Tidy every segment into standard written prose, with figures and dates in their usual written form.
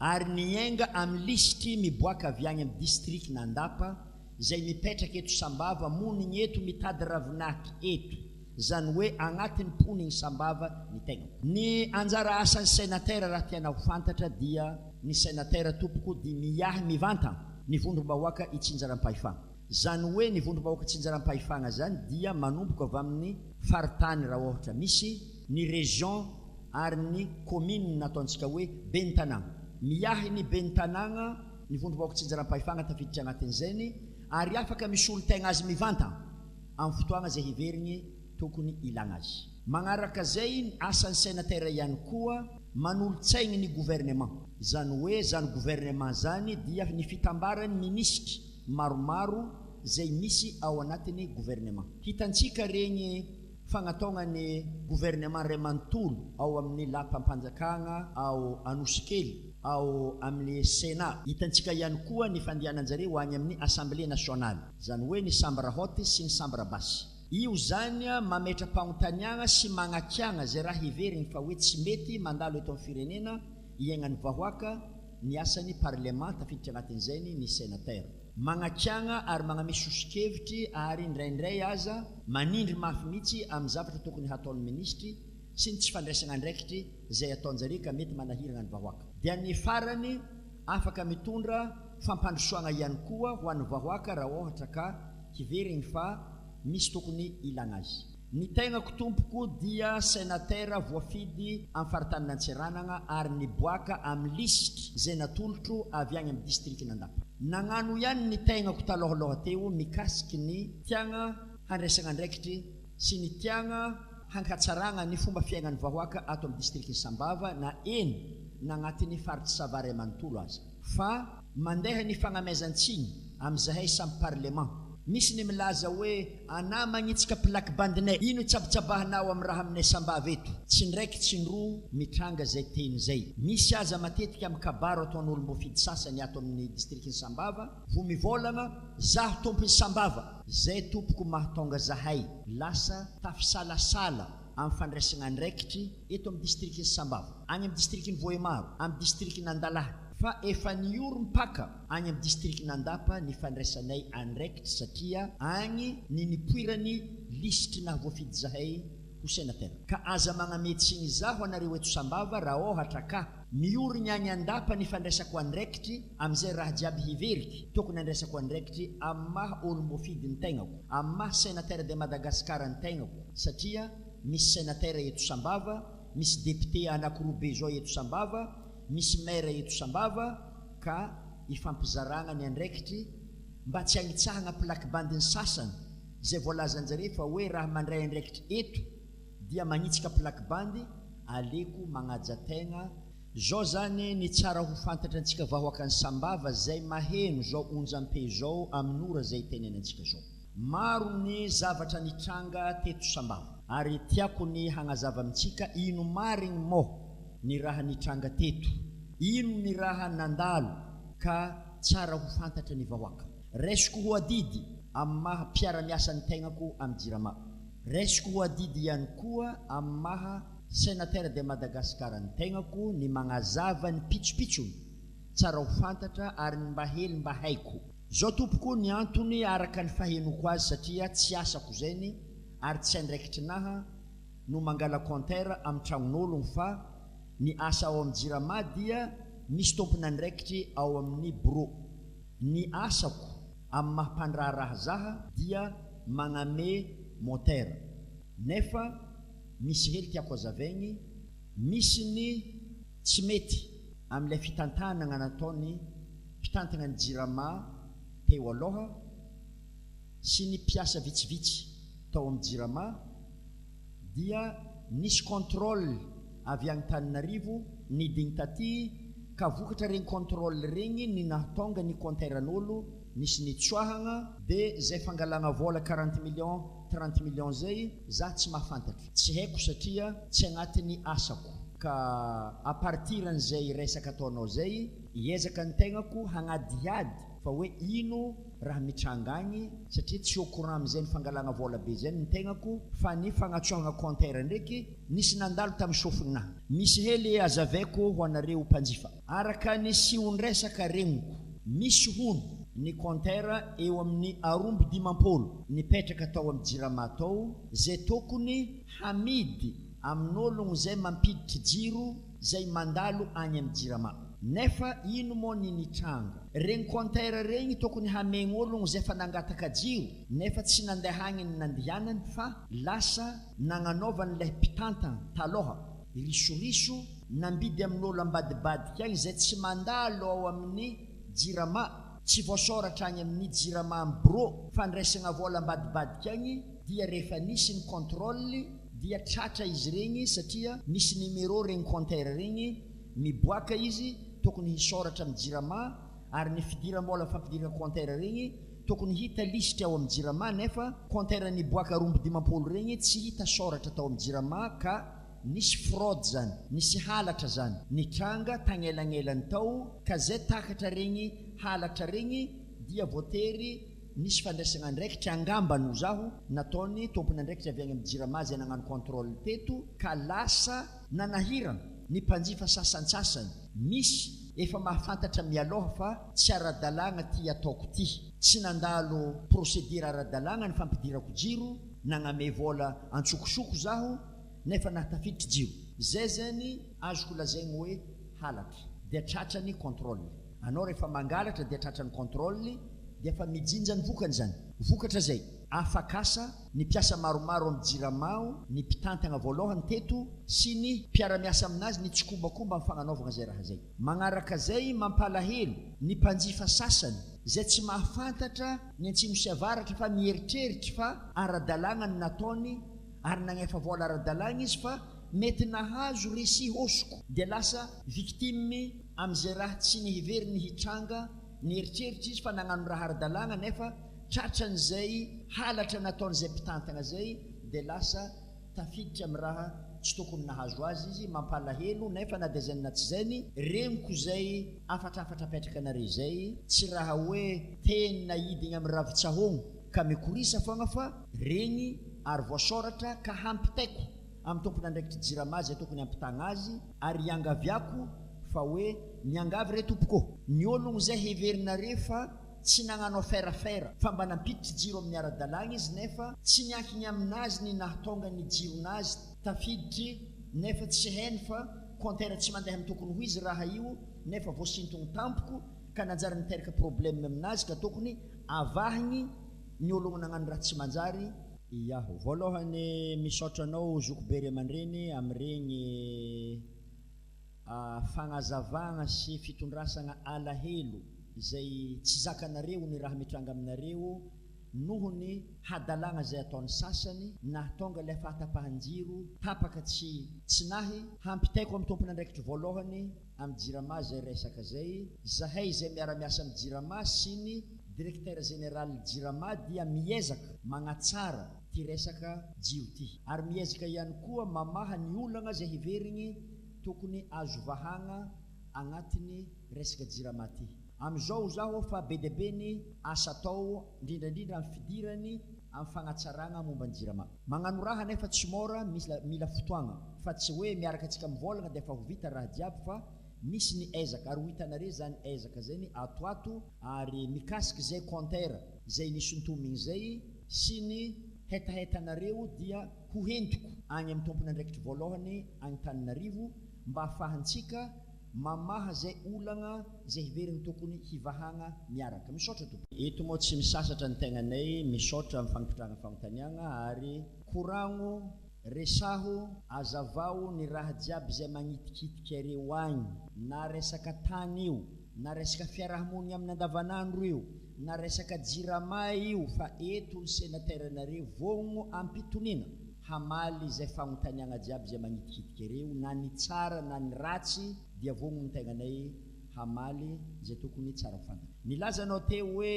ary nienga amin'ny listy miboaka avy agny amin'ny district n'Andapa zay mipetraka eto Sambava monigny eto mitady ravinaky eto zany hoe agnatin'ny poniny Sambava ny tegna. Ny anjara asan'ny sénateur raha tiana ho fantatra dia ny sénateur tompoko di miahy mivantana ny vondrom-bahoaka itsinjaram-pahefagna. Zany hoe ny vondrom-bahoaka itsinjaram-pahefagna zany dia manomboka avy amin'ny faritany raha ohatra misy ny région ary ny commune nataontsika hoe Bentanagna. Miahy ny Bentanagna ny vondrom-bahoaka itsinjaram-pahefagna tafiditra agnatin'izany ary afaka misy olo tegna azy mivantana amin'ny fotoagna zay hiverigny tokony ilagna azy. Magnaraka zay asan'ny sénateur ihany koa manolo-tsaigny ny gouvernement. Zany hoe zany gouvernement zany dia ny fitambarany ministre maromaro zay misy ao anatin'ny gouvernement. Hitantsika regny fagnataonany gouvernement ray manontolo ao amin'ny lapam-panjakagna ao Anosikely ao amin'ny Sénat. Hitantsika ihany koa ny fandehananjareo ho agny amin'ny Assemblée nationale. Zany hoe ny sambra haute sy ny sambra basse. Io zany mametra-pagnontaniagna sy magnakiagna zay raha hiverigny fa hoe tsy mety mandalo eto amin'ny firenena iaignan'ny vahoaka ny asan'ny parlement tafiditra agnatin'izany ny sénateur. Magnakiagna ary magname sosikevitry ary indraindray aza manindry mafy mihitsy amin'ny zavatra tokony hataon'ny ministry sy ny tsy fandraisana andraikitry zay ataonjareo ka mety manahirana ny vahoaka. Dia ny farany afaka mitondra fampandrosoagna ihany koa ho an'ny vahoaka raha ohatra ka hiverigny fa misy tokony ilagna azy. Ny tegnako tompoko dia sénateur voafidy amin'ny faritany n'Antsiranana ary niboaka amin'ny listy zay natolotro avy agny amin'ny district n'Andapa. Nagnano ihany ny tegnako talohaloha teo mikasiky ny tiagna handraisana andraikitry sy ny tiagna hankatsaragna ny fomba fiaignan'ny vahoaka ato amin'ny district ny Sambava na eny nagnatin'ny faritry Savary manontolo aza. Fa mandeha ny fagnamezan-tsigny amin'zahay samy parlement. Misy ny milaza hoe ana magnitsika plaque bandinay ino tsabotsabahanao amin'ny raha aminay Sambava eto. Tsy ndraiky tsy ndroa mitranga zay teny zay. Misy aza matetika amin'ny kabaro ataon'olo mofidy sasany ato amin'ny district ny Sambava vo mivolagna zaho tompony Sambava zay tompoko mahatonga zahay lasa tafisalasala amin'ny fandraisana andraikitry eto amin'ny district ny Sambava, agny amin'ny district ny Vohemaro, amin'ny district n'Andalahy. Fa efa nioro mpaka agny amin'ny district n'Andapa ny fandraisanay andraikitry satria agny ny nipoirany listy na voafidy zahay ho sénateur. Ka aza magnametsiny zaho anareo eto Sambava raha ohatra ka miorigny agny Andapa ny fandraisako andraikitry amin'izay raha jiaby hiveriky tokony andraisako andraikitry amin'ny maha olo mofidy ny tegnako, amin'ny maha sénateur de Madagascar ny tegnako satria misy sénateur eto Sambava, misy député anakiroa be zao eto Sambava, misy maire eto Sambava ka ifampizaragna ny andraikitry mba tsy agnitsahagna plaque bandiny sasany zay voalazanjare fa hoe raha mandray andraikitry eto dia magnitsika plaque bandy aleko magnaja tegna. Zao zany ny tsara ho fantatra antsika vahoaka ny Sambava zay maheno zao onjam-pe zao amin'ny ora zay tenenantsika zao. Maro ny zavatra nitranga teto Sambava ary tiako ny hagnazava amintsika ino marigny mo ny raha nitranga teto, ino ny raha nandalo ka tsara ho fantatra ny vahoaka. Resiko ho adidy amin'ny maha mpiara-miasa ny tegnako amin'ny Jirama. Resiko ho adidy ihany koa amin'ny maha sénateur de Madagascar ny tegnako ny magnazava ny pitsopitsony tsara ho fantatra ary ny mba hely mba haiko. Zao tompoko ny antony araka ny fahenoko azy satria tsy asako zany ary tsy andraikitry naha no mangala compteur amin'ny tragnon'ologno fa ny asa ao amin'ny Jirama dia misy tompony andraikitry ao amin'ny bureau. Ny asako amin'ny mahampandraharaha zaha dia magname moteur. Nefa misy hely tiako azavaigny, misy ny tsy mety amin'ilay fitantanagna nataony mpitantana ny Jirama teo aloha sy ny mpiasa vitsivitsy tao amin'ny Jirama dia nisy contrôle avy agny Tananarivo nidiny taty ka vokatra regny contrôle regny ny nahatonga ny compteuran'olo nisy nitsoahagna de zay fangalagna vola 40 millions 30 millions zay za tsy mahafantatra, tsy haiko satria tsy agnatin'ny asako. Ka a partir an'izay resaka ataonao zay iezaka ny tegnako hagnadiady fa hoe ino raha mitranga agny satria tsy au courant am'izay ny fangalagna vola be zay ny tegnako fa ny fagnatsôhagna compteur ndraiky nisy nandalo tamin'ny sofinahy misy hely azavaiko ho anareo mpanjifa araka ny siondresaka regniko misy hono ny compteur eo amin'ny 2-5 nipetraka tao amin'ny jirama tao zay tokony hamidy amin'ologno zay mampiditry jiro zay mandalo agny amin'ny jirama nefa ino moa ny nitranga regny compteur regny tokony hamegny ologno zay fa nangataka jiro nefa tsy nandeha agny ny nandihanany fa lasa nagnanaovany lay mpitantana taloha risoriso nambidy amin'olo ambadibadika agny zay tsy mandalo ao amin'ny jirama tsy voasoratra agny amin'ny jirama amin'ny bureau fandraisagna vola ambadibadika agny dia rehefa nisy ny contrôle dia tratra izy regny satria misy numéro regny compteur regny miboaka izy tokony hisoratra amin'ny jirama ary ny fidiram-bola fampidirana compteur regny tokony hita lisitra ao amin'ny jirama nefa compteur niboaka 2-5 regny tsy hita soratra tao amin'ny jirama ka nisy fraude zany nisy halatra zany nitranga tagnelanelany tao ka zay takatra regny halatra regny dia voatery nisy fandraisagna andraikitra angambano zaho nataony tompony andraikitra avy agny amin'ny jirama zay nagnano contrôle teto ka lasa nanahirana ny mpanjifa sasantsasany misy efa mahafantatra mialoha fa tsy ara-dalagna ty ataoko ty tsy nandalo procédure ara-dalagna ny fampidirako jiro nagname vola antsokosoko zaho nefa nahtafiditry jiro zay zany azoko lazaigny hoe halatra dia tratrany contrôle anao rehefa mangalatra dia tratrany contrôle dia fa mijinja ny vokany zany vokatra zay afakasa ny piasa maromaro amin'ny jiramao ny mpitantagna voalohany teto sy ny mpiara-miasa aminazy ny tsikobakomba amin'ny fagnanaovagna zay raha zay magnaraka zay mampalahelo ny mpanjifa sasany zay tsy mahafantatra ny antsimo sy avaratra fa mieritreritra fa ara-dalagna ny nataony ary nagnefa vola ara-dalagna izy fa mety nahazo resi hosoko dia lasa victime am'izay raha tsy nihivery ny hitranga ny eritreritra izy fa nagnano raha ara-dalagna nefa tratran'izay halatra nataon'izay mpitantagna zay dia lasa tafiditra amin'ny raha tsy tokony nahazo azy izy mampalahelo nefa na dia zany na tsy zany regniko zay afatrafatra apetraka anare zay tsy raha hoe teny nahidigna amin'ny ravitsahogno ka mikorisa foagna fa regny ary voasoratra ka hampitaiko amin'ny tompony andraikitry jirama zay tokony hampitagna azy ary iangaviako fa hoe miangavy re tompoko ny ologno zay heverinare fa tsy nagnano ferafera fa mba nampiditry jiro amin'ny ara-dalagna izy nefa tsy niankigny aminazy ny nahatonga ny jironazy tafiditry nefa tsy hainy fa compteur tsy mandeha amin'ny tokony ho izy raha io nefa voasintogny tampoko ka nanjary niteraka problème aminazy ka tokony avahigny ny ologno nagnano raha tsy manjary iaho voalohany misaotra anao zokobery aman-dreny amin'iregny fagnazavagna sy fitondrasagna alahelo izay tsy zakanareo ny raha mitranga aminareo nohony hadalagna zay ataon'ny sasany nahatonga ilay fahatapahan-jiro tapaka tsy nahy hampitaiko amin'ny tompony andraikitry voalohany amin'ny jirama zay resaka zay zahay zay miara-miasa amin'ny jirama sy ny directeur général jirama dia miezaka magnatsara ty resaka jiro ty ary miezaka ihany koa mamaha ny olagna zay hiverigny tokony azo vahagna agnatin'ny resaka jirama ty am'izao zaho fa be dia be ny asa atao indrindrandrindra amin'ny fidirany amin'ny fagnatsaragna momba ny jirama magnano raha nefa tsy mora mila fotoagna fa tsy hoe miaraka antsika mivolagna dia fa ho vita raha jiaby fa misy ny ezaka ary ho hitanare zany ezaka zay ny atoato ary mikasiky zay compteur zay nisontomigny zay sy ny hetahetanareo dia ho hentiko agny amin'ny tompony andraikitry voalohany agny Taninarivo mba ahafahantsika mamaha zay olagna zay hiverigny tokony hivahagna miaraka misaotra tompony eto moa tsy misasatra ny tegnanay misaotra amin'ny fagnipitrahagna fagnontaniagna ary koragno resaho azavao ny raha jiaby zay magnitikitiky areo agny na resaka tany io na resaka fiarahamony amin'ny andavanandro io na resaka jirama io fa eto ny sénateranareo vogno ampitonina hamaly zay fagnontaniagna jiaby zay magnitikitiky areo na ny tsara na ny ratsy dia vogno ny tegnanay hamaly zay tokony tsara fantatra nilazanao teo hoe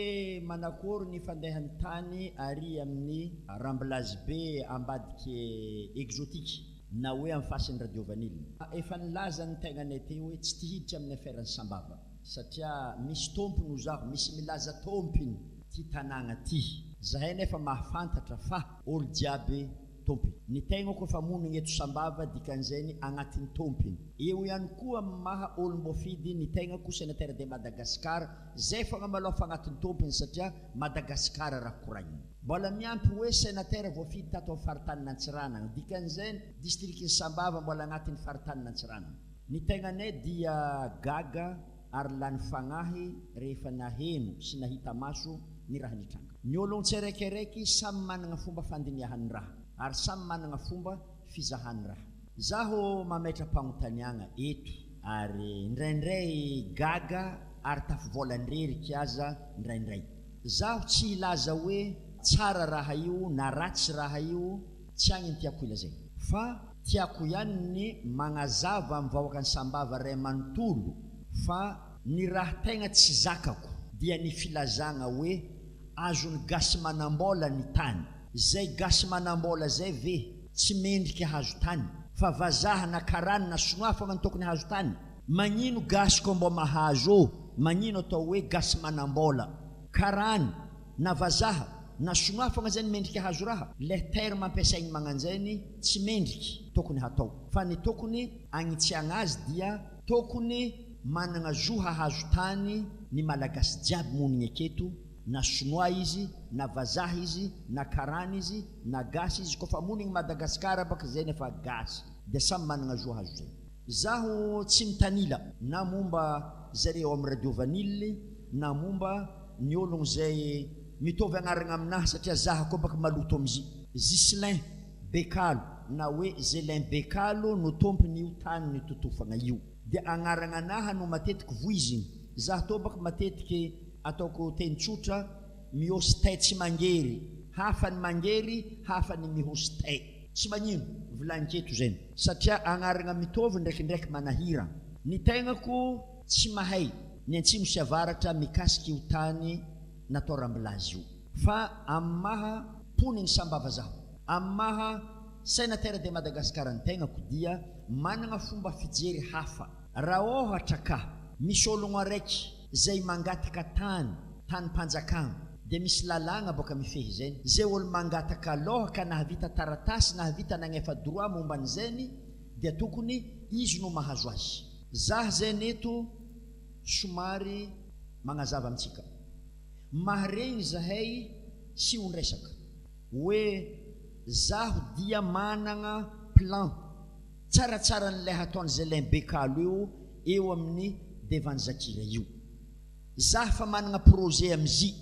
manakory ny fandehan'ny tany ary amin'ny ramblazy be ambadiky exotique na hoe amin'ny fasin'ny radio vanille efa nilaza ny tegnanay teo hoe tsy tihiditra amin'ny aferan'ny sambava satria misy tompony zaho, misy milaza tompiny ty tanàgna ty. Zahay nefa mahafantatra fa olo jiaby tompiny. Ny tegna koa fa monigny eto Sambava dikan'izay agnatin'ny tompiny. Eo ihany koa maha olo mbofidy ny tegna koa sénateur de Madagascar, zay fogna maloha fa agnatin'ny tompiny satria Madagascar raha koragniny. Mbola miampy hoe sénateur voafidy tato amin'ny faritany Antsiranana, dikan'izay district'ny Sambava mbola agnatin'ny faritany Antsiranana. Ny tegnanay dia gaga ary lany fagnahy rehefa naheno sy nahita maso ny raha nitranga. Ny ologno tsiraikiraiky samy managna fomba fandiniahany raha ary samy managna fomba fizahany raha. Zaho mametra mpagnotaniagna eto ary ndraindray gaga ary tafivolan-dreriky aza ndraindray. Zaho tsy ilaza hoe tsara raha io na ratsy raha io, tsy agny tiako ilazay. Fa tiako ihany ny magnazava amin'ny vahoaka ny Sambava ray manontolo fa ny raha tegna tsy zakako dia ny filazagna hoe azony gasy manambola ny tany. Zay gasy manambola zay ve tsy mendrika hazo tany, fa vazaha na karany na sinoa fogna ny tokony hazo tany. Magnino gasy ko mbo mahazo? Magnino atao hoe gasy manambola? Karany na vazaha na sinoa fogna zay mendrika hazo raha. Le terme ampiasaigny magnanjainy tsy mendriky tokony hatao, fa ny tokony agnitsiagna azy dia tokony managna zo hahazo tany ny malagasy jiaby monigny aketo, na sinoa izy, na vazaha izy, na karany izy, na gasy izy. Kofa monigny Madagascar baka zay nefa gasy, dia samy managna zo hazo zay. Zaho tsy mitanila na momba zareo amin'ny radio vanille na momba ny ologno zay mitovy agnaragna aminahy satria zaho koa baka maloto am'izy. Gislain Bekalo na hoe Zelin Bekalo no tompony io tany ny totofagna io. Dia agnaragna anahy no matetiky voiziny. Zaho to baka matetiky ataoko teny tsotra mihosy tay tsy mangery, hafa ny mangery, hafa ny mihosy tay. Tsy magnino vilaniketo zay satria agnaragna mitovy ndraikindraiky manahira. Ny tegnako tsy mahay ny antsimo sy avaratra mikasiky io tany natao Rambilazy io, fa amin'ny maha poniny Sambava zaho, amin'ny maha sénateur de Madagascar ny tegnako dia managna fomba fijery hafa. Raha ohatra ka misy ologno araiky zay mangataka tany panjakagna, dia misy lalagna boka mifehy zay. Zay olo mangataka lohaka nahavita taratasy nahavita nagnefa droit momba an'izany dia tokony izy no mahazo azy. Zah zay neto somary magnazava amintsika. Maharegny zahay sy ondraisaka hoe zaho dia managna plan tsaratsara n'ilay hataony Zelin Bekalo eo amin'ny Devany Zakira io. Zaho fa managna projet am'izy.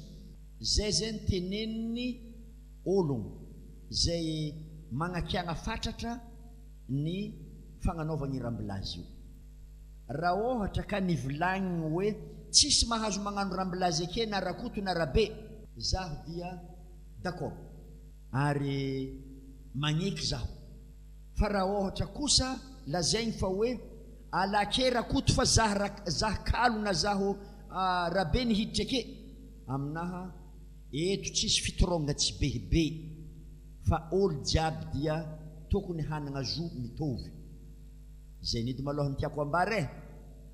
Zay zany teneniny ologno zay magnakiagna fatratra ny fagnanaovagna i Rambilazy io. Raha ohatra ka nivolagniny hoe tsisy mahazo magnano Rambilazy ake na rakoto na rabe, zaho dia d'accord ary magneky zaho. Fa raha ohatra kosa lazaigny fa hoe alake rakoto fa zaho kalo na zaho rabe nihiditra ake, aminaha eto tsisy fitorongana tsy behibe, fa olo jiaby dia tokony hanagna zo mitovy. Zay nidy maloha tiako ambare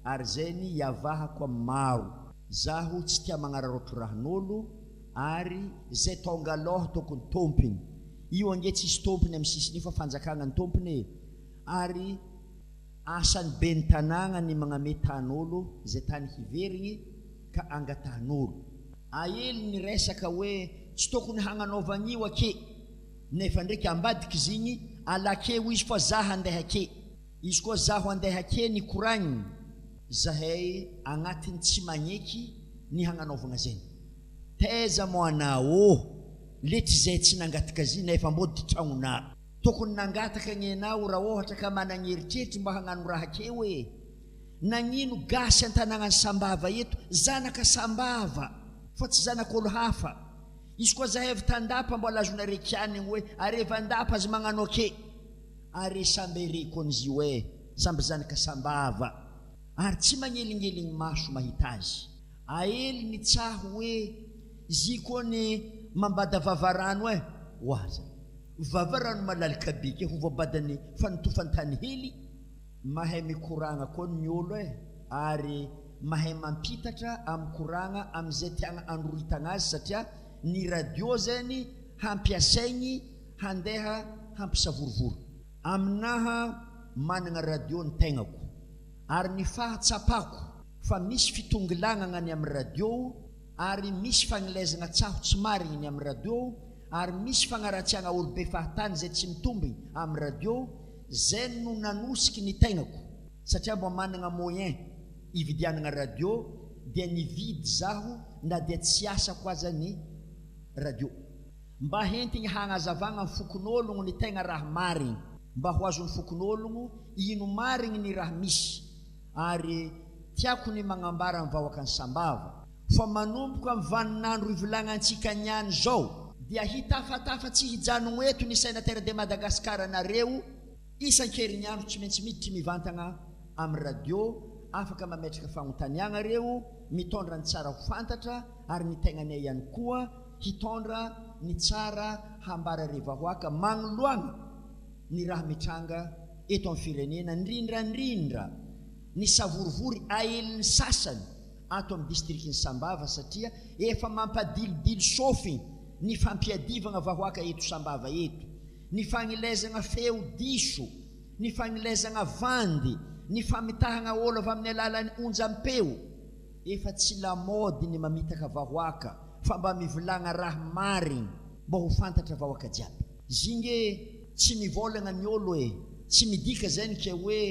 ary zay ny iavahako amin'ny maro. Zaho tsy tia magnararotro rahan'olo ary zay tonga loha tokony tompiny. Io ange tsisy tompiny amin'ny sisiny fa fanjakagna ny tompiny, ary asany be ny tanàgna ny magname tan'olo zay tany hiverigny ka angatahan'olo. Aely ny resaka hoe tsy tokony hagnanaovagna io ake, nefa ndraiky ambadiky zigny alakeo izy fa zaho andeha ake. Izy koa zaho andeha ake ny koragniny, zahay agnatiny tsy magneky ny hagnanaovagna zay. Taiza mo anao letry zay tsy nangataka zy nefa mbody tragnona. Tokony nangataka ny anao raha ohatra ka managna eritreritry mba hagnano raha akeo e. Nagnino gasy an-tanàgnany Sambava eto, zanaka Sambava fa tsy zanak'olo hafa. Izy koa zahay avy tandapa mbola azona rekiany hoe areva andapa azy magnano ake. Are samby ereko an'izy io e, samby zanaka Sambava. Ary tsy magnelingeligny maso mahita azy. Aely ny tsaho hoe zy koa ny mambada vavarano e. Oaza vavarano malalaka bika ho vabadany fanotofantany hely. Mahay mikoragna koa ny olo e, ary mahay mampitatra amkoragna am'izay tiagna androritagna azy satria ny radio zany hampiasaigny handeha hampisavorovoro. Aminaha managna radio ny tegnako ary ny fahatsapako fa misy fitongilagna ny amin'ny radio ary misy fagnilezagna tsaho tsy marigny ny amin'ny radio ary misy fagnaratsiagna olo be fahatany zay tsy mitombigny amin'ny radio zay no nanosiky ny tegnako satria mba managna moyen ividianagna radio dia nividy zaho na dia tsy asako aza ny radio mba hentigny hagnazavagna ny fokon'ologno ny tegna raha marigny mba ho azon'ny fokon'ologno ino marigny ny raha misy ary tiako ny magnambara ny vahoaka ny Sambava fa manomboka amin'ny vaninandro ivolagnantsika niany zao dia hitafatafa tsy hijanogno eto ny sénateur de Madagasikara nareo isan-kerinandro tsy maintsy miditry mivantagna amin'ny radio afaka mametraka fagnontaniagna reo mitondra ny tsara ho fantatra ary ny tegnanay ihany koa hitondra ny tsara hambara revahoaka magnoloagna ny raha mitranga eto amin'ny firenena ndrindrandrindra ny savorovory ahelin'ny sasany ato amin'ny distriktin'ny Sambava satria efa mampadilidily sofigny ny fampiadivagna vahoaka eto Sambava eto ny fagnilezagna feo diso ny fagnilezagna vandy ny famitahagna olo avy amin'ny alalan'ny onjam-peo efa tsy lamody ny mamitaka vahoaka fa mba mivolagna raha marigny mba ho fantatra vahoaka jiaby zinge tsy mivolagna ny olo tsy midika zany ke hoe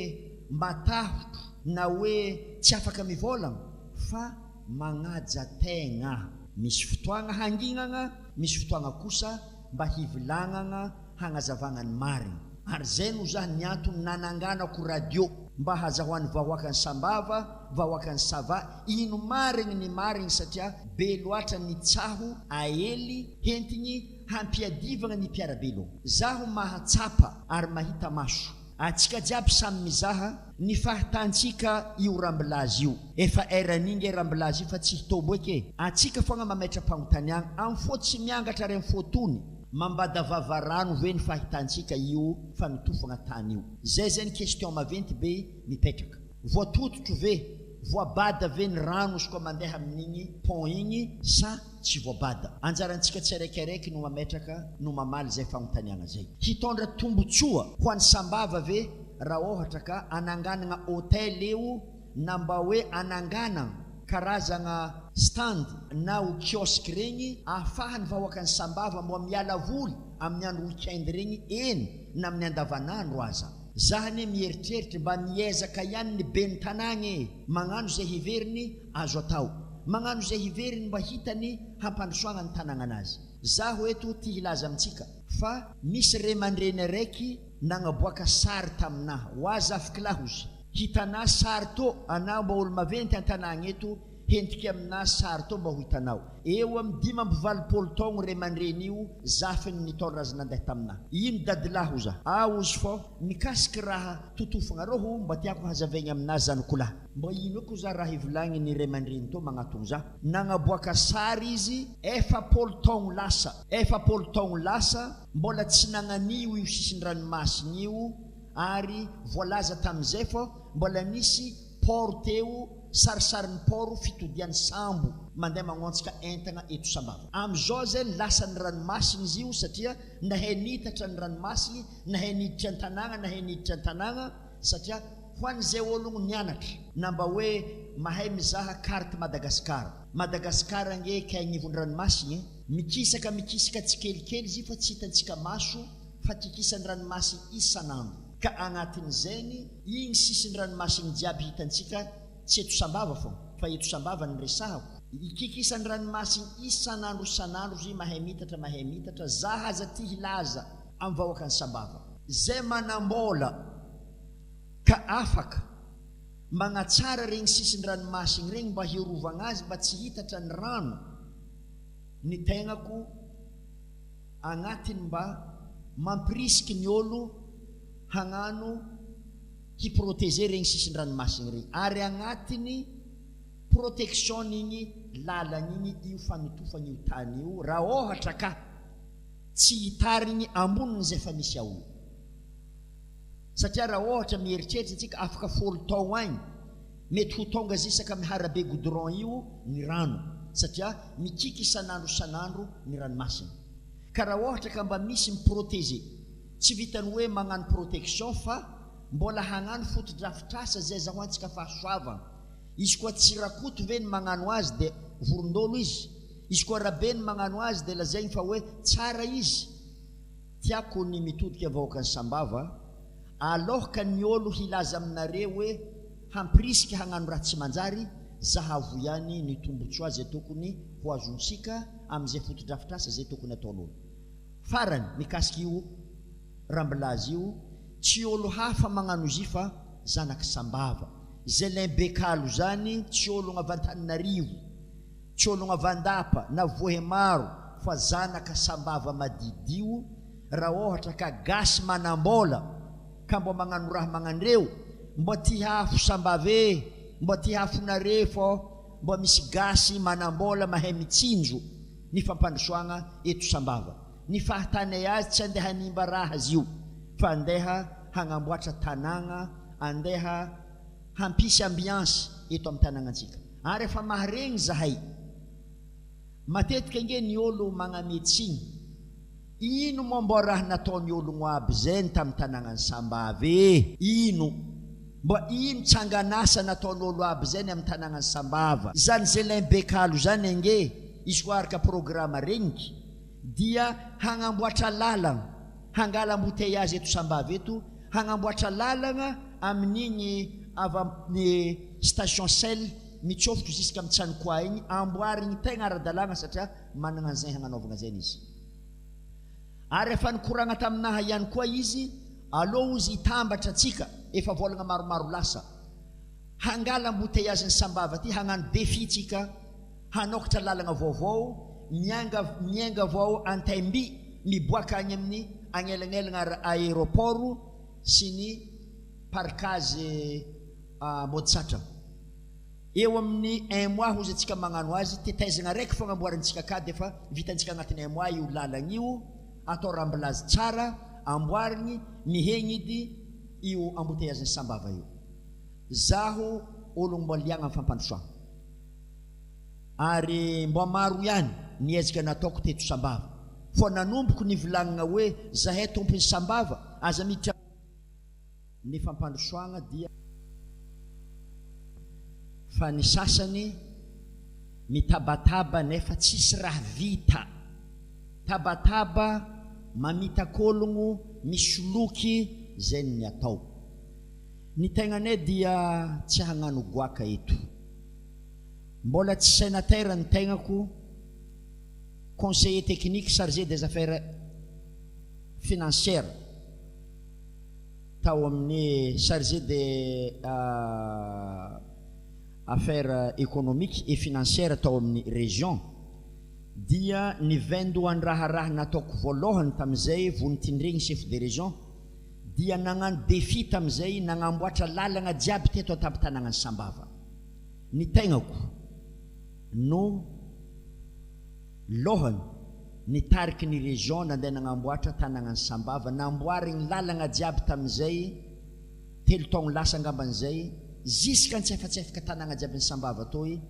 matahotro na hoe tsy afaka mivolagna fa magnaja tegna misy fotoagna hanginagna misy fotoagna kosa mba hivolagnagna hagnazavagna ny marigny ary zay no zah ny antony nananganako radio mba hazahoan'ny vahoaka ny Sambava vahoaka ny Sava ino marigny ny marigny satria be loatra ny tsaho aely hentigny hampiadivagna ny mpiarabelo zaho mahatsapa ary mahita maso atsika jiaby samy mizaha ny fahitantsika io rambilazy io efa eraningy rambilazy io fa tsy hitombo eke atsika fogna mametra mpagnontaniagna amin'ny fo tsy miangatra ary amin'ny fotony mambada vavarano ve ny fahitantsika io fa mitofagna tany io zay zany question maventy be mipetraka voatototro ve voabada ve ny rano izy koa mandeha amin'igny pont igny sa tsy voabada anjarantsika tsiraikiraiky no mametraka no mamaly zay fagnontaniagna zay hitondra tombotsoa ho an'ny Sambava ve raha ohatra ka ananganagna hôtel eo na mba hoe ananganagna karazagna stand na ho kiosque regny ahafahany vahoaka ny Sambava mba miala voly amin'ny andro weekend regny eny na amin'ny andavanandro aza zahany mieritreritra mba miezaka ihany ny be ny tanagna magnano zay hiveriny azo atao magnano zay hiveriny mba hitany hampandrosoagna ny tanagnanazy zaho eto ty hilaza amintsika fa misy ray aman-dreny araiky nagnaboaka sary taminaha ho aza afaka lahozy hitanà sary to anao mba olo maventy an-tanagna eto hentiky amina sary to mba ho hitanao eo amin'ny 5-valopolo taogno ray aman-dreny io zafiny nitondra azy nandeha taminaha ino dadilaho za ozy fô mikasiky raha totofagna roho mba tiako hazavaigny aminazy zanokolahy mba ino ko za raha hivolagny ny ray aman-dreny to magnatogno za nagnaboaka sary izy 4 taogno lasa mbola tsy nagnanio io sisin-dranomasiny io ary voalaza tamin'izay fô mbola nisy port teo sarisarin'ny port fitodian'ny sambo mandeha magnontsika entagna eto Sambava am'izao zay lasa ny ranomasiny izy io satria nahay nitatra ny ranomasiny nahay niditra an-tanàgna nahay niditra an-tanàgna satria ho an'izay ologno nianatra na mba hoe mahay mizaha carte Madagasikara nge kagnivon'ny ranomasiny mikisaka tsikelikely izy fa tsy hitantsika maso fa kikisan'ny ranomasiny isanandro ka agnatin'izany igny sisin'ny ranomasiny jiaby hitantsika tsy eto Sambava fô fa eto Sambava ny resahako ikikisan'ny ranomasiny isanandro zy mahay mitatra za haza ty hilaza amin'ny vahoaka ny Sambava zay manambola ka afaka magnatsara regny sisin'ny ranomasiny regny mba hiarovagna azy mba tsy hitatra ny rano ny tegnako agnatiny mba mampirisiky ny olo hagnano hiprotéger regny sisin'ny ranomasiny regny ary agnatiny protection igny lalagna igny io famitofagna io tany io raha ohatra ka tsy hitarigny ambonin'izay fa misy ao satria raha ohatra mieritreritra antsika afaka 10 taogno agny mety ho tonga zisaka miharabe goudron io ny rano satria mikiky isanandro ny ranomasina ka raha ohatra ka mba misy miprotéger tsy vitany hoe magnano protection fa mbola hagnano fotodrafitrasa zay zahoantsika fahasoavana izy koa tsy rakoto ve ny magnano azy de vorondolo izy koa rabe ny magnano azy de lazaigny fa hoe tsara izy tiako ny mitodika vahoaka ny sambava alohaka ny olo hilaza aminareo hoe hampirisika hagnano raha tsy manjary zahavo ihany ny tombotsoa zay tokony ho azonsika am'izay fotodrafitrasa zay tokony ataon'olo farany mikasika io rambilazy io tsy olo hafa magnano izy fa zanaky sambava Zelin Bekalo zany tsy olo gn'avantaninarivo tsy olo gn'avandapa na Vohemaro fa zanaka sambava madidio raha ohatra ka gasy manambola ka mbo magnano raha magnandreo mbo ty hafo sambave mbo ty hafonare fô mbo misy gasy manambola mahay mitsinjo ny fampandrosoagna eto sambava ny fahatany azy tsy andeha hanimba raha azy io fa andeha hagnamboatra tanagna andeha hampisy ambiance eto amin'ny tanagnatsika ary efa maharegny zahay matetika nge ny olo magnametsiny ino momba raha nataony olo aby zay tamin'ny tanagnany Sambava ino mba ino tsanganasa nataon'olo aby zay amin'ny tanagnany Sambava zany Zelin Bekalo zany nge izy koa araka programme regniky dia hagnamboatra lalagna hangala embouteillage eto Sambava eto hagnamboatra lalagna amin'igny avy station sel mitsofotro jusqu'à Mtsanikoa igny amboarigny tegna ara-dalagna satria managna an'izay hagnanaovagna zay izy ary efa nikoragna taminaha ihany koa izy aloha izy hitambatra atsika efa volagna maromaro lasa hangala embouteillage ny Sambava ty hagnano défi tsika hanokatra lalagna vaovao mianga avao antaimby miboaka agny amin'ny agnelagnelagna aéroport sy ny parkage Motsatra eo amin'ny 1 mois hozy atsika magnano azy tetaizagna raiky fagnamboarantsika ka defa vitantsika agnatin'ny 1 mois io lalagna io atao rambilazy tsara amboarigny mihegnidy io embouteillage ny Sambava io zaho olo mbo liagna amin'ny fampandrosoagna ary mbo maro ihany niezaka nataoko teto Sambava fô nanomboko ny volagnina hoe zahay tompony Sambava aza miditra ny fampandrosoagna dia fa ny sasany mitabataba nefa tsisy raha vita tabataba mamitak'ologno misoloky zay ny atao ny tegnanay dia tsy hagnano goaka eto mbola tsy sénateur ny tegnako conseiller technique chargé des affaires financières tao amin'ny chargé des affaires économiques et financières tao amin'ny région dia nivendoany raha nataoko voalohany tam'izay vonitindregny chef de région dia nagnano défi tam'izay nagnamboatra lalagna jiaby teto an-tampon-tanagnany Sambava ny tegnako no lohany nitariky ny région nandeha nagnamboatra tanagnany Sambava namboarigny lalagna jiaby tam'izay 3 taogno lasa angamban'izay jusqu'à ntsefaka tanagna jiaby ny Sambava toy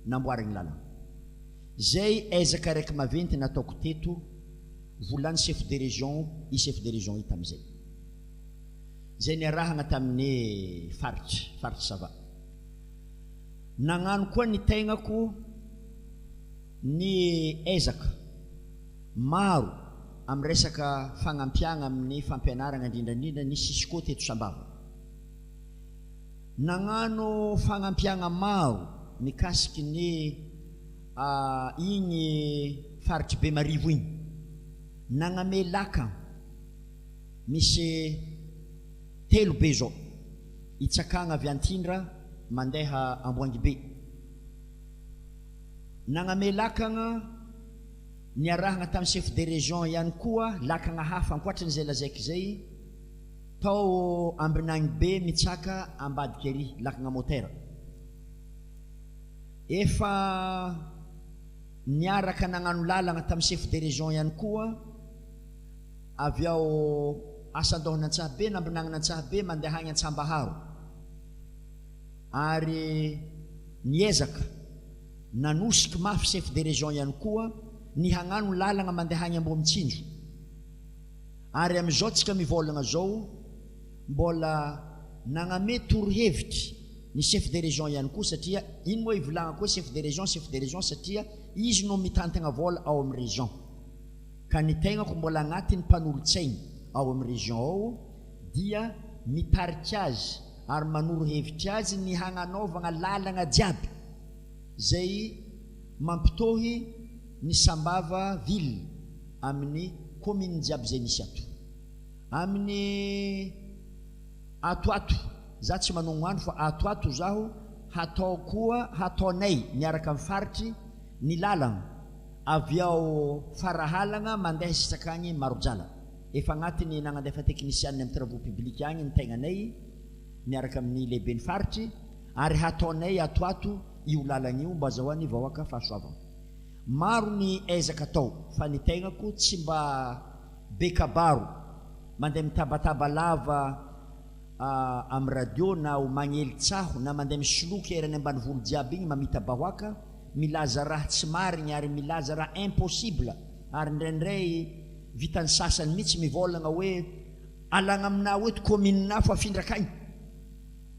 namboarigny lalagna zay ezaka raiky maventy nataoko teto volany chef de région i chef de région ita am'izay zay niarahagna tamin'ny faritry sava nagnano koa ny tegnako ny ezaka maro amin'ny resaka fagnampiagna amin'ny fampianaragna indrindrandrindra ny Sisiko teto Sambava nagnano fagnampiagna maro mikasiky ny igny faritry Bemarivo igny nagname laka misy 3 be zao itsakagna avy Antindra mandeha Amboangibe nagname lakagna niarahagna tamin'ny chef de région ihany koa lakagna hafa ankoatran'izay lazaiky zay tao Ambinagny be mitsaka ambadiky ery lakagna motera efa niaraka nagnano lalagna tamin'ny chef de région ihany koa avy ao Asandohana Antsahabe na Ambinagnana Antsahabe mandeha agny Antsambaharo ary niezaka nanosika mafy chef de région ihany koa ny hagnano lalagna mandeha agny ambo mitsinjo. Ary am'izao tsika mivolagna zao mbola nagname torohevitry ny chef de région ihany koa satria iny moa ivolagna koa chef de région satria izy no mitantagna vola ao amin'ny région. Ka ny tegnako mbola agnatin'ny mpanolotsaigny ao amin'ny région ao dia mitarika azy ary manoro hevitry azy ny hagnanaovagna lalagna jiaby zay mampitohy ny Sambava ville amin'ny commune jiaby zay misy ato. Amin'ny atoato za tsy manogno andro fa atoato zaho hatao koa hataonay miaraka amin'ny faritry ny lalagna avy ao Farahalagna mandeha sisakagny Marojala. Efa agnatiny nagnandefa technicienne amin'ny travaux publics agny ny tegnanay miaraka amin'ny lehibe ny faritry ary hataonay atoato io lalagna io mba azahoany vahoaka fahasoavana. Maro ny ezaka atao fa ny tegnako tsy mba bekabaro mandeha mitabataba lava amin'ny radio na ho magnelitsaho na mandeha misoloky erany ambanivolo jiaby igny mamita bahoaka milaza raha tsy marigny ary milaza raha impossible ary ndraindray vitan'ny sasany mihitsy mivolagna hoe alagna amina oeto commune na fa afindrakagny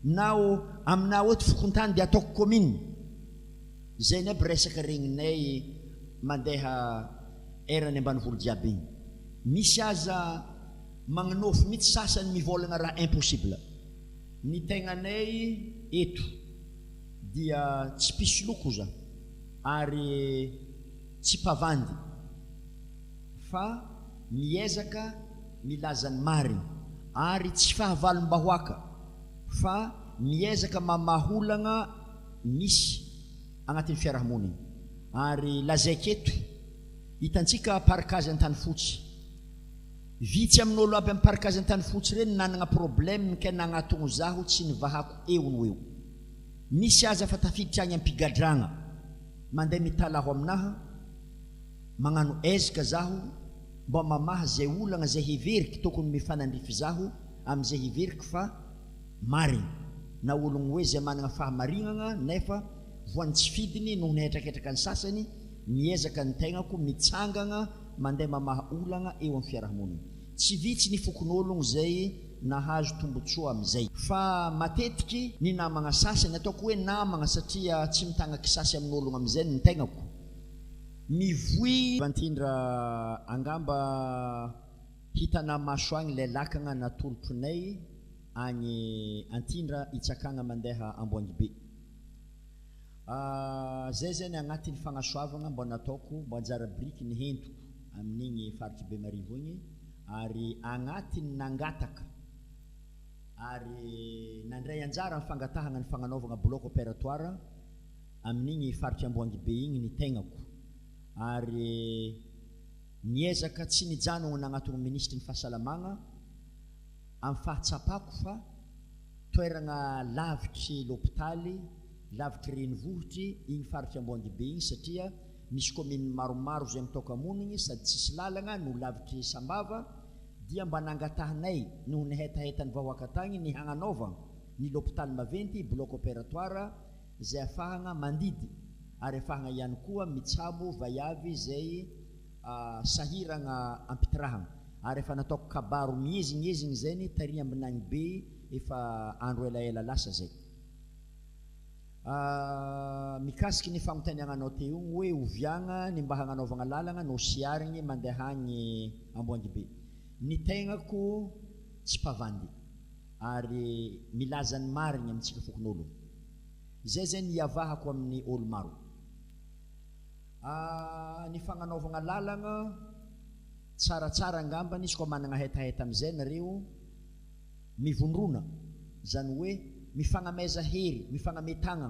na amina oeto fokontany dia ataoko commune. Zay ny aby resaka regninay mandeha erany ambanivolo jiaby igny. Misy aza magnanofy mihitsy sasany mivolagna raha impossible. Ny tegnanay eto dia tsy pisoloko za ary tsy pavandy fa miezaka milazany marigny ary tsy fahavalom-bahoaka fa miezaka mamaholagna misy agnatin'ny fiarahamonigny. Ary lazaiko eto hitantsika parkazy an-tany fotsy vitsy amin'olo aby amin'ny parkazy an-tany fotsy reny nanagna problème ke nagnatogno zaho tsy nivahako eo no eo. Misy aza fa tafiditra agny ampigadragna mandeha mitalaho aminaha magnano ezaka zaho mba mamaha zay olagna zay hiveriky tokony mifanandrify zaho am'izay hiveriky fa marigny na ologno hoe zay managna fahamarignagna nefa voany tsy fidiny no nihetraketraka ny sasany miezaka ny tegnako mitsangagna mandeha mamaha olagna eo amin'ny fiarahamonigny. Tsy vitsy ny fokon'ologno zay nahazo tombotsoa am'izay fa matetiky ny namagna sasany ataoko hoe namagna satria tsy mitagna kisasy amin'ologno am'izay ny tegnako mivoy vantindra angamba hitana maso agny lay lakagna natolotronay agny Antindra itsakagna mandeha Amboangibe. Zay zany agnatin'ny fagnasoavagna mba nataoko mba anjara briky ny hentoko amin'igny faritry Bemarivo igny ary agnatin'ny nangataka ary nandray anjara amin'ny fangatahagna ny fagnanaovagna bloc opératoire amin'igny faritry Amboangibe igny ny tegnako ary niezaka tsy nijanogno nagnatogno ministre ny fahasalamagna amin'ny fahatsapako fa toeragna lavitry l'hôpitaly lavitry renivohitry igny faritry Amboangibe igny satria misy commune maromaro zay mitokamonigny sady tsisy lalagna no lavitry Sambava dia mba nangatahanay no nihetahetany vahoaka tagny ny hagnanaovagna ny l'hôpitaly maventy bloc opératoire zay afahagna mandidy ary afahagna ihany koa mitsabo vaiavy zay sahiragna ampitrahagna ary efa nataoko kabaro miezignyezigny zay ny taria ambinagny be efa andro elaela lasa zay. Mikasiky ny fagnontaniagnanao teo hoe oviagna ny mba hagnanaovagna lalagna no siarigny mandeha agny Amboangibe. Ny tegnako tsy pavandy ary milazany marigny amintsika fokon'olo. Zay zany iavahako amin'ny olo maro. Ny fagnanaovagna lalagna tsaratsara angambany izy koa managna hetaheta am'izay nareo mivondrona zany hoe mifagnameza hery mifagnametagna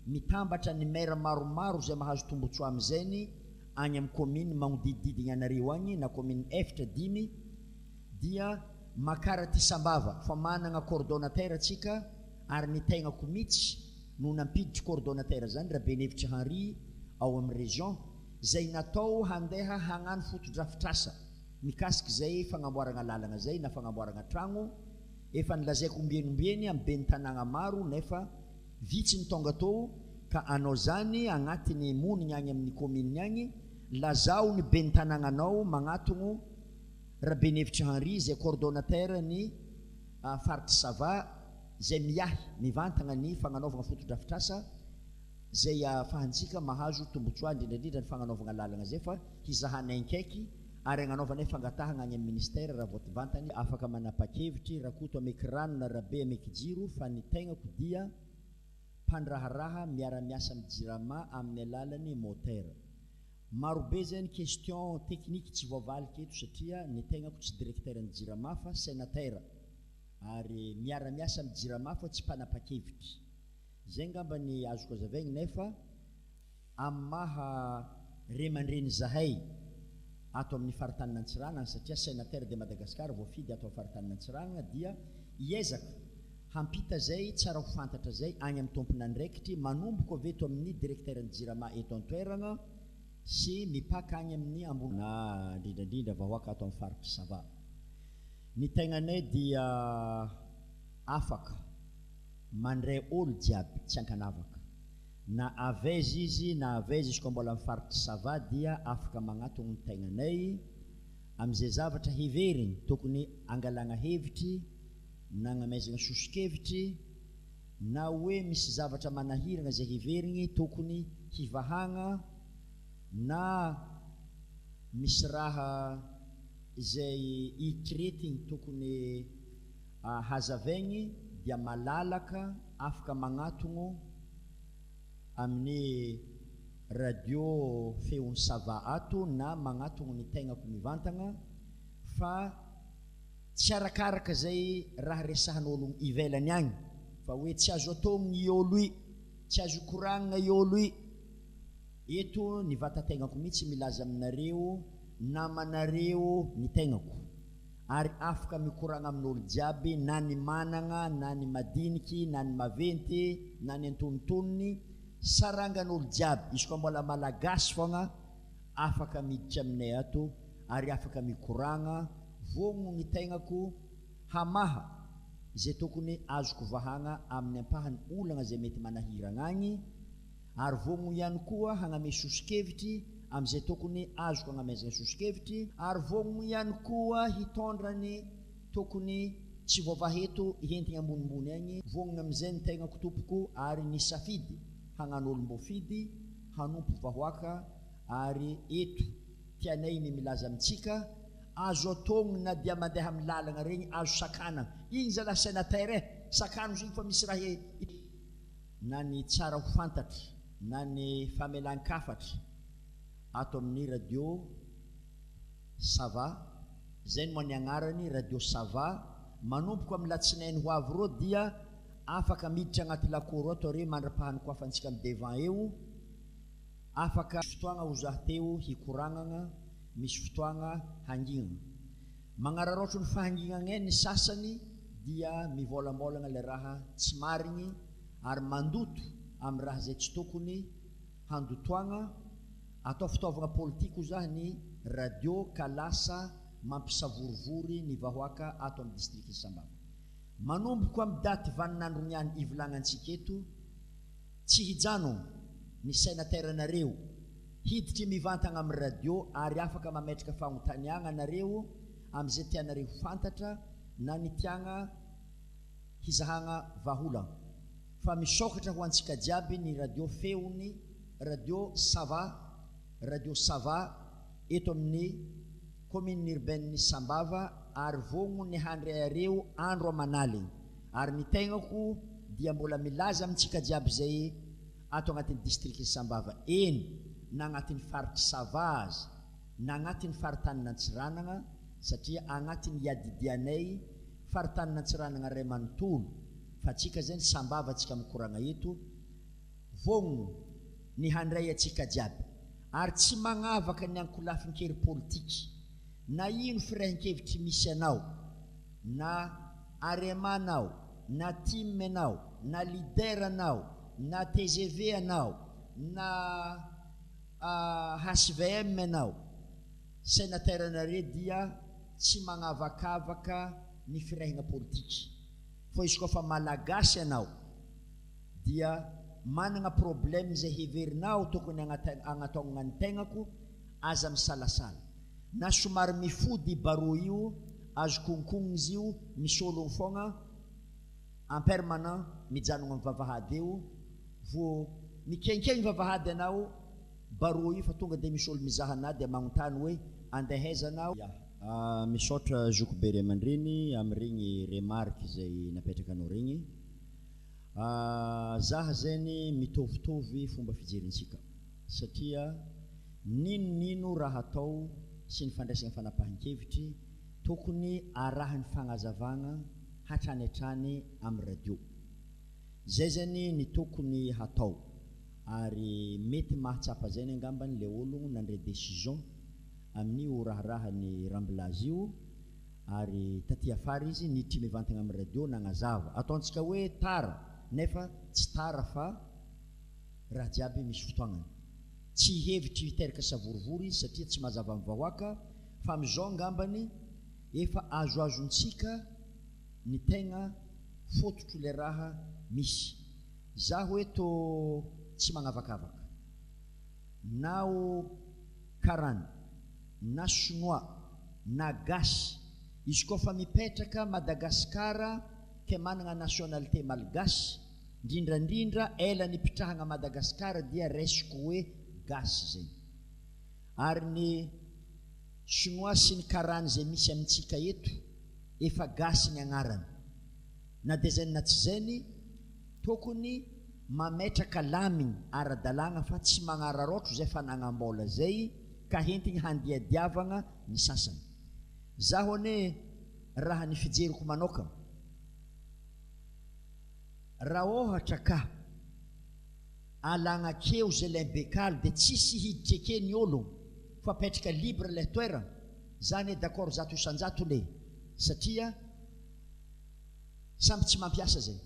mitambatra ny maire maromaro zay mahazo tombotsoa am'izay agny amin'ny commune magnodididigny anareo agny na commune efatra dimy dia makaraty Sambava fa managna coordonnateur atsika ary ny tegnako mihitsy no nampiditry coordonnateur zany Rabenevitry Henri ao amin'ny région zay natao handeha hagnano fotodrafitrasa mikasiky zay fagnamboaragna lalagna zay na fagnamboaragna tragno efa nilazaiko ombieniombieny amin'ny ben'ny tanagna maro nefa vitsy ny tonga tao ka anao zany agnatiny monigny agny amin'ny commune agny lazao ny be ny tanagnanao magnatogno Rabenevitry Henri zay coordonnateur ny faritry Sava zay miahy mivantagna ny fagnanaovagna fotodrafitrasa zay afahantsika mahazo tombotsoa indrindrandrindra ny fagnanaovagna lalagna zay fa hizahana ankaiky ary agnanaovana fangatahagna any amin'ny ministère raha voativantany afaka manapa-kevitry raha koto ameky rano na rabe ameky jiro fa ny tegnako dia mpandraharaha miara-miasa amin'ny jirama amin'ny alalan'ny moteur. Marobe zany question technique tsy voavaliky eto satria ny tegnako tsy directeur ny jirama fa sénateur ary miara-miasa amin'ny jirama fa tsy mpanapa-kevitry. Zay ngamba ny azoko azavaigny nefa amin'ny maha remandreny zahay ato amin'ny faritany Nantsirana satria sénateur de Madagascar voafidy ato amin'ny faritany Nantsirana dia iezaka hampita zay tsara ho fantatra zay agny amin'ny tompony andraikitry manomboka avy eto amin'ny directeur ny jirama eto an-toerana sy mipaka agny amin'ny ambony na indrindrandrindra vahoaka ato amin'ny faritry Sava. Ny tegnanay dia afaka mandray olo jiaby tsy ankanavaka na avaiza izy na avaiza izy koa mbola amin'ny faritry Sava dia afaka magnatogno ny tegnanay am'izay zavatra heverigny tokony angalagna hevitry na agnamaizagna sosokevitry na hoe misy zavatra manahiragna zay heverigny tokony hivahagna na misy raha zay hitretigny tokony hazavaigny dia malalaka afaka magnatogno amin'ny radio feon'ny Sava ato na magnatogno ny tegnako mivantagna fa tsy arakaraka zay raha resahan'olo ivelany agny fa hoe tsy azo atogno i olo i tsy azo koragnina i olo i eto ny vatategnako mihitsy milaza aminareo namanareo ny tegnako ary afaka mikoragna amin'olo jiaby na ny managna na ny madiniky na ny maventy na ny antonontonony sarangan'olo jiaby izy koa mbola malagasy fogna afaka miditra aminay ato ary afaka mikoragna vogno ny tegnako hamaha zay tokony azoko vahagna amin'ny ampahany olagna zay mety manahiragna agny ary vogno ihany koa hagname sosokevitry am'izay tokony azoko agnamaizagna sosokevitry ary vogno ihany koa hitondrany tokony tsy voavaheto hientigny ambonimbony agny vognona am'izay ny tegnako tompoko ary ny safidy hagnan'olom-bofidy hanompo vahoaka ary eto tianay ny milaza amitsika azo atogno na dia mandeha amin'ny lalagna regny azo sakanagna igny zala sénateur sakano zigny fa misy raha na ny tsara ho fantatry na ny famelan-kafatra ato amin'ny radio Sava zay no ny agnarany radio Sava manomboka amin'ny latsinainy ho avy ro dia afaka miditra agnaty lakoro ato re mandrapahany koafantsika amin'ny devant eo afaka fotoagna ho zaho teo hikoragnana misy fotoagna hangignana magnararoatro ny fahangignana ny sasany dia mivôlambolagna le raha tsy marigny ary mandoto amin'ny raha zay tsy tokony handotoagna atao fitaovagna politiko zah ny radio ka lasa mampisavorivory ny vahoaka ato amin'ny district Sambava manomboko amin'ny daty vaninandro niany ivolagnantsika eto tsy hijano ny sénateur anareo hiditry mivantagna amin'ny radio ary afaka mametraka fagnontaniagna anareo am'izay tianareo fantatra na ny tiagna hizahagna vaholagna fa misokatra ho antsika jiaby ny radio feony radio Sava eto amin'ny commune urbaine Sambava ary vogno ny handray areo andro amanaligny ary ny tegnako dia mbola milaza amintsika jiaby zay ato agnatin'ny district Sambava eny na agnatin'ny faritry Sava azy na agnatin'ny faritany Nantsiranagna satria agnatin'ny iadidianay faritany Nantsiranagna ray manontolo fa tsika zany Sambava tsika mikoragna eto vogno ny handray atsika jiaby ary tsy magnavaka ny ankolafinkery politiky na ino firahan-kevitry misy anao na aremanao na time anao na leader anao na TGV anao na HVM anao sénateur anare dia tsy magnavakavaka ny firahagna politiky fa izy koa fa malagasy anao dia manana problème zay heverinao tokony agnataonana ny tegnako aza misalasala na somary mifody baro io azo konkognina izy io misy ologno fogna en permanent mijanogna amin'ny vavahady eo vo mikenkegny vavahady anao baro io fa tonga dia misy olo mizaha anahy dia magnontany hoe andehaiza anao misaotra zoko be ray aman-dreny amin'regny remarque zay napetraka anao regny zaha zany mitovitovy fomba fijerintsika satria ninonino raha atao sy ny fandraisana fanapahan-kevitry tokony arahan'ny fagnazavagna hatrany hatrany amin'ny radio zay zany ny tokony hatao ary mety mahatsapa zay ny angambany le ologno nandray décision amin'io raharahan'ny rambilazy io ary taty afara izy nitry mivantagna amin'ny radio nagnazava ataontsika hoe tara nefa tsy tara fa raha jiaby misy fotoagnany tsy hevitry hiteraka savorivory izy satria tsy mazava amin'ny vahoaka fa am'izao angambany efa azoazontsika ny tegna fototro le raha misy za hoe to tsy magnavakavaka nao karana na chinois na gasy izy koa fa mipetraka Madagasikara ke manana nationalité malgasy ndrindrandrindra ela nipitrahagna Madagasikara dia resiko hoe gasy zay ary ny chinois sy ny karany zay misy amintsika eto efa gasy ny agnarany na dia zany na tsy zany tokony mametraka laminy ara-dalàgna fa tsy magnararotro zay fanagnam-bola zay ka hentigny handiadiavagna ny sasany zaho ane raha ny fijeriko manokagna raha ohatra ka alagnakeo zay laimbekalo dia tsisy hiditry ake ny ologno fa petraka libre le toerana zany d'accord zato isanjato le satria samby tsy mampiasa zay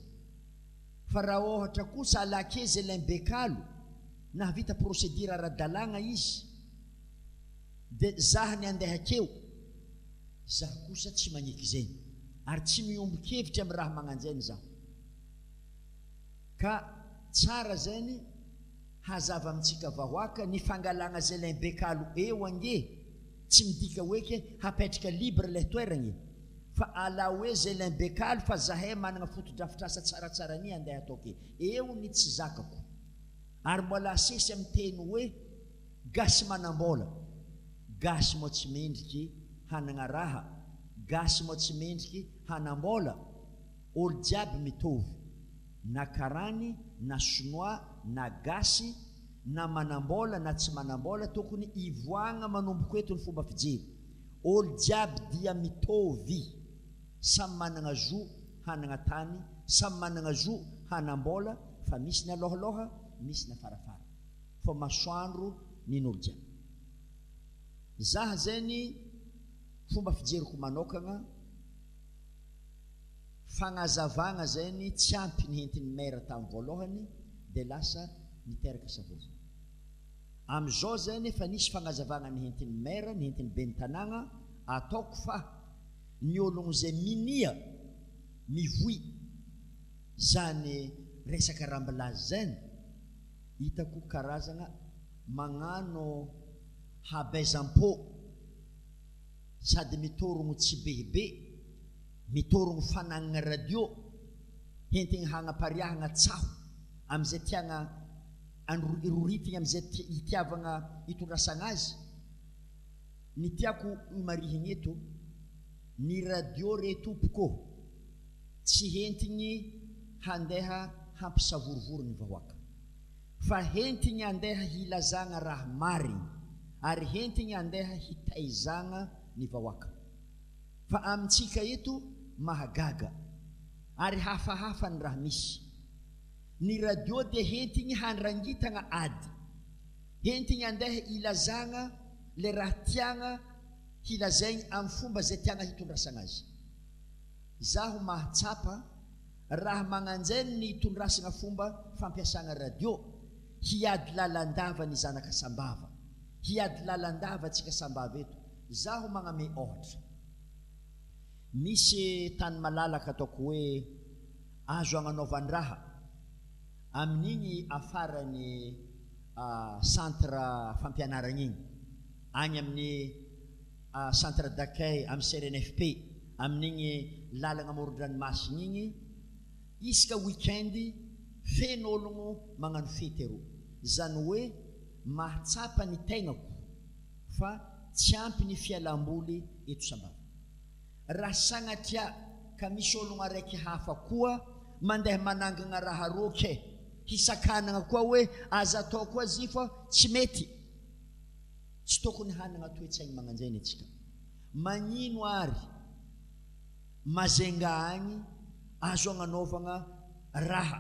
fa raha ohatra kosa alake zay laimbekalo na vita procédure ara-dalàgna izy dia zaha ny andeha akeo zaho kosa tsy magniky zay ary tsy miombokevitry amin'ny raha magnanjainy zaho ka tsara zany hazava amintsika vahoaka ny fangalagna zay laimbekalo eo ange tsy midika hoeke hapetraka libre le toeragna fa ala hoe zay laimbekalo fa zahay managna fotodrafitrasa tsaratsara ny andeha ataoke eo ny tsy zakako ary mbola asesy amin'ny teny hoe gasy manam-bola gasy moa tsy mendriky hanagna raha gasy moa tsy mendriky hanam-bola olo jiaby mitovy na karany na chinois na gasy na manam-bola na tsy manam-bola tokony ivoagna manomboko eto ny fomba fijery olo jiaby dia mitovy samy managna zo hanagna tany samy managna zo hanam-bola fa misy ny alohaloha misy ny farafara fa masoandro nin'olo jiaby zaha zany fomba fijeriko manokagna fagnazavagna zany tsy ampy ny hentiny mera tamin'ny voalohany dia lasa niteraka savovo am'izao zany fa nisy fagnazavagna ny hentiny mera ny hentiny be ny tanàgna ataoko fa ny ologno zay minia mivoy zany resaka rambilazy zany hitako karazagna magnano habaizam-po sady mitorogno tsy bebe mitorogno fanagnana radio hentigny hagnapariahagna tsaho am'izay tiagna iroritigny am'izay hitiavagna hitondrasagna azy ny tiako marihigny eto ny radio retompoko tsy hentigny handeha hampisavorivory ny vahoaka fa hentigny andeha hilazagna raha marigny ary hentigny andeha hitaizagna ny vahoaka fa amintsika eto mahagaga ary hafahafa ny raha misy ny radio dia hentigny handrangitagna ady hentigny andeha ilazagna le raha tiagna hilazaigny amin'ny fomba zay tiagna hitondrasagna azy zaho mahatsapa raha magnanjainy ny hitondrasagna fomba fampiasagna radio hiady lalandava ny zanaka sambava hiady lalandava atsika sambava eto zaho magname ohatra misy tany malalaka ataoko hoe azo agnanaovandraha amin'igny afarany centre fampianarana igny agny amin'ny centre d'accueil amin'ny CRNFP amin'igny lalagna amoron-dranomasina igny isaka weekend feno ologno magnano fety ero zany hoe mahatsapa ny tegnako fa tsy ampy ny fialamboly eto Sambava raha sagnatria ka misy ologno araiky hafa koa mandeha manangana raha roke hisakanagna koa hoe aza atao koa zy fa tsy mety tsy tokony hanagna toetsaigny magnanjainy atsika magnino ary mazenga agny azo agnanovagna raha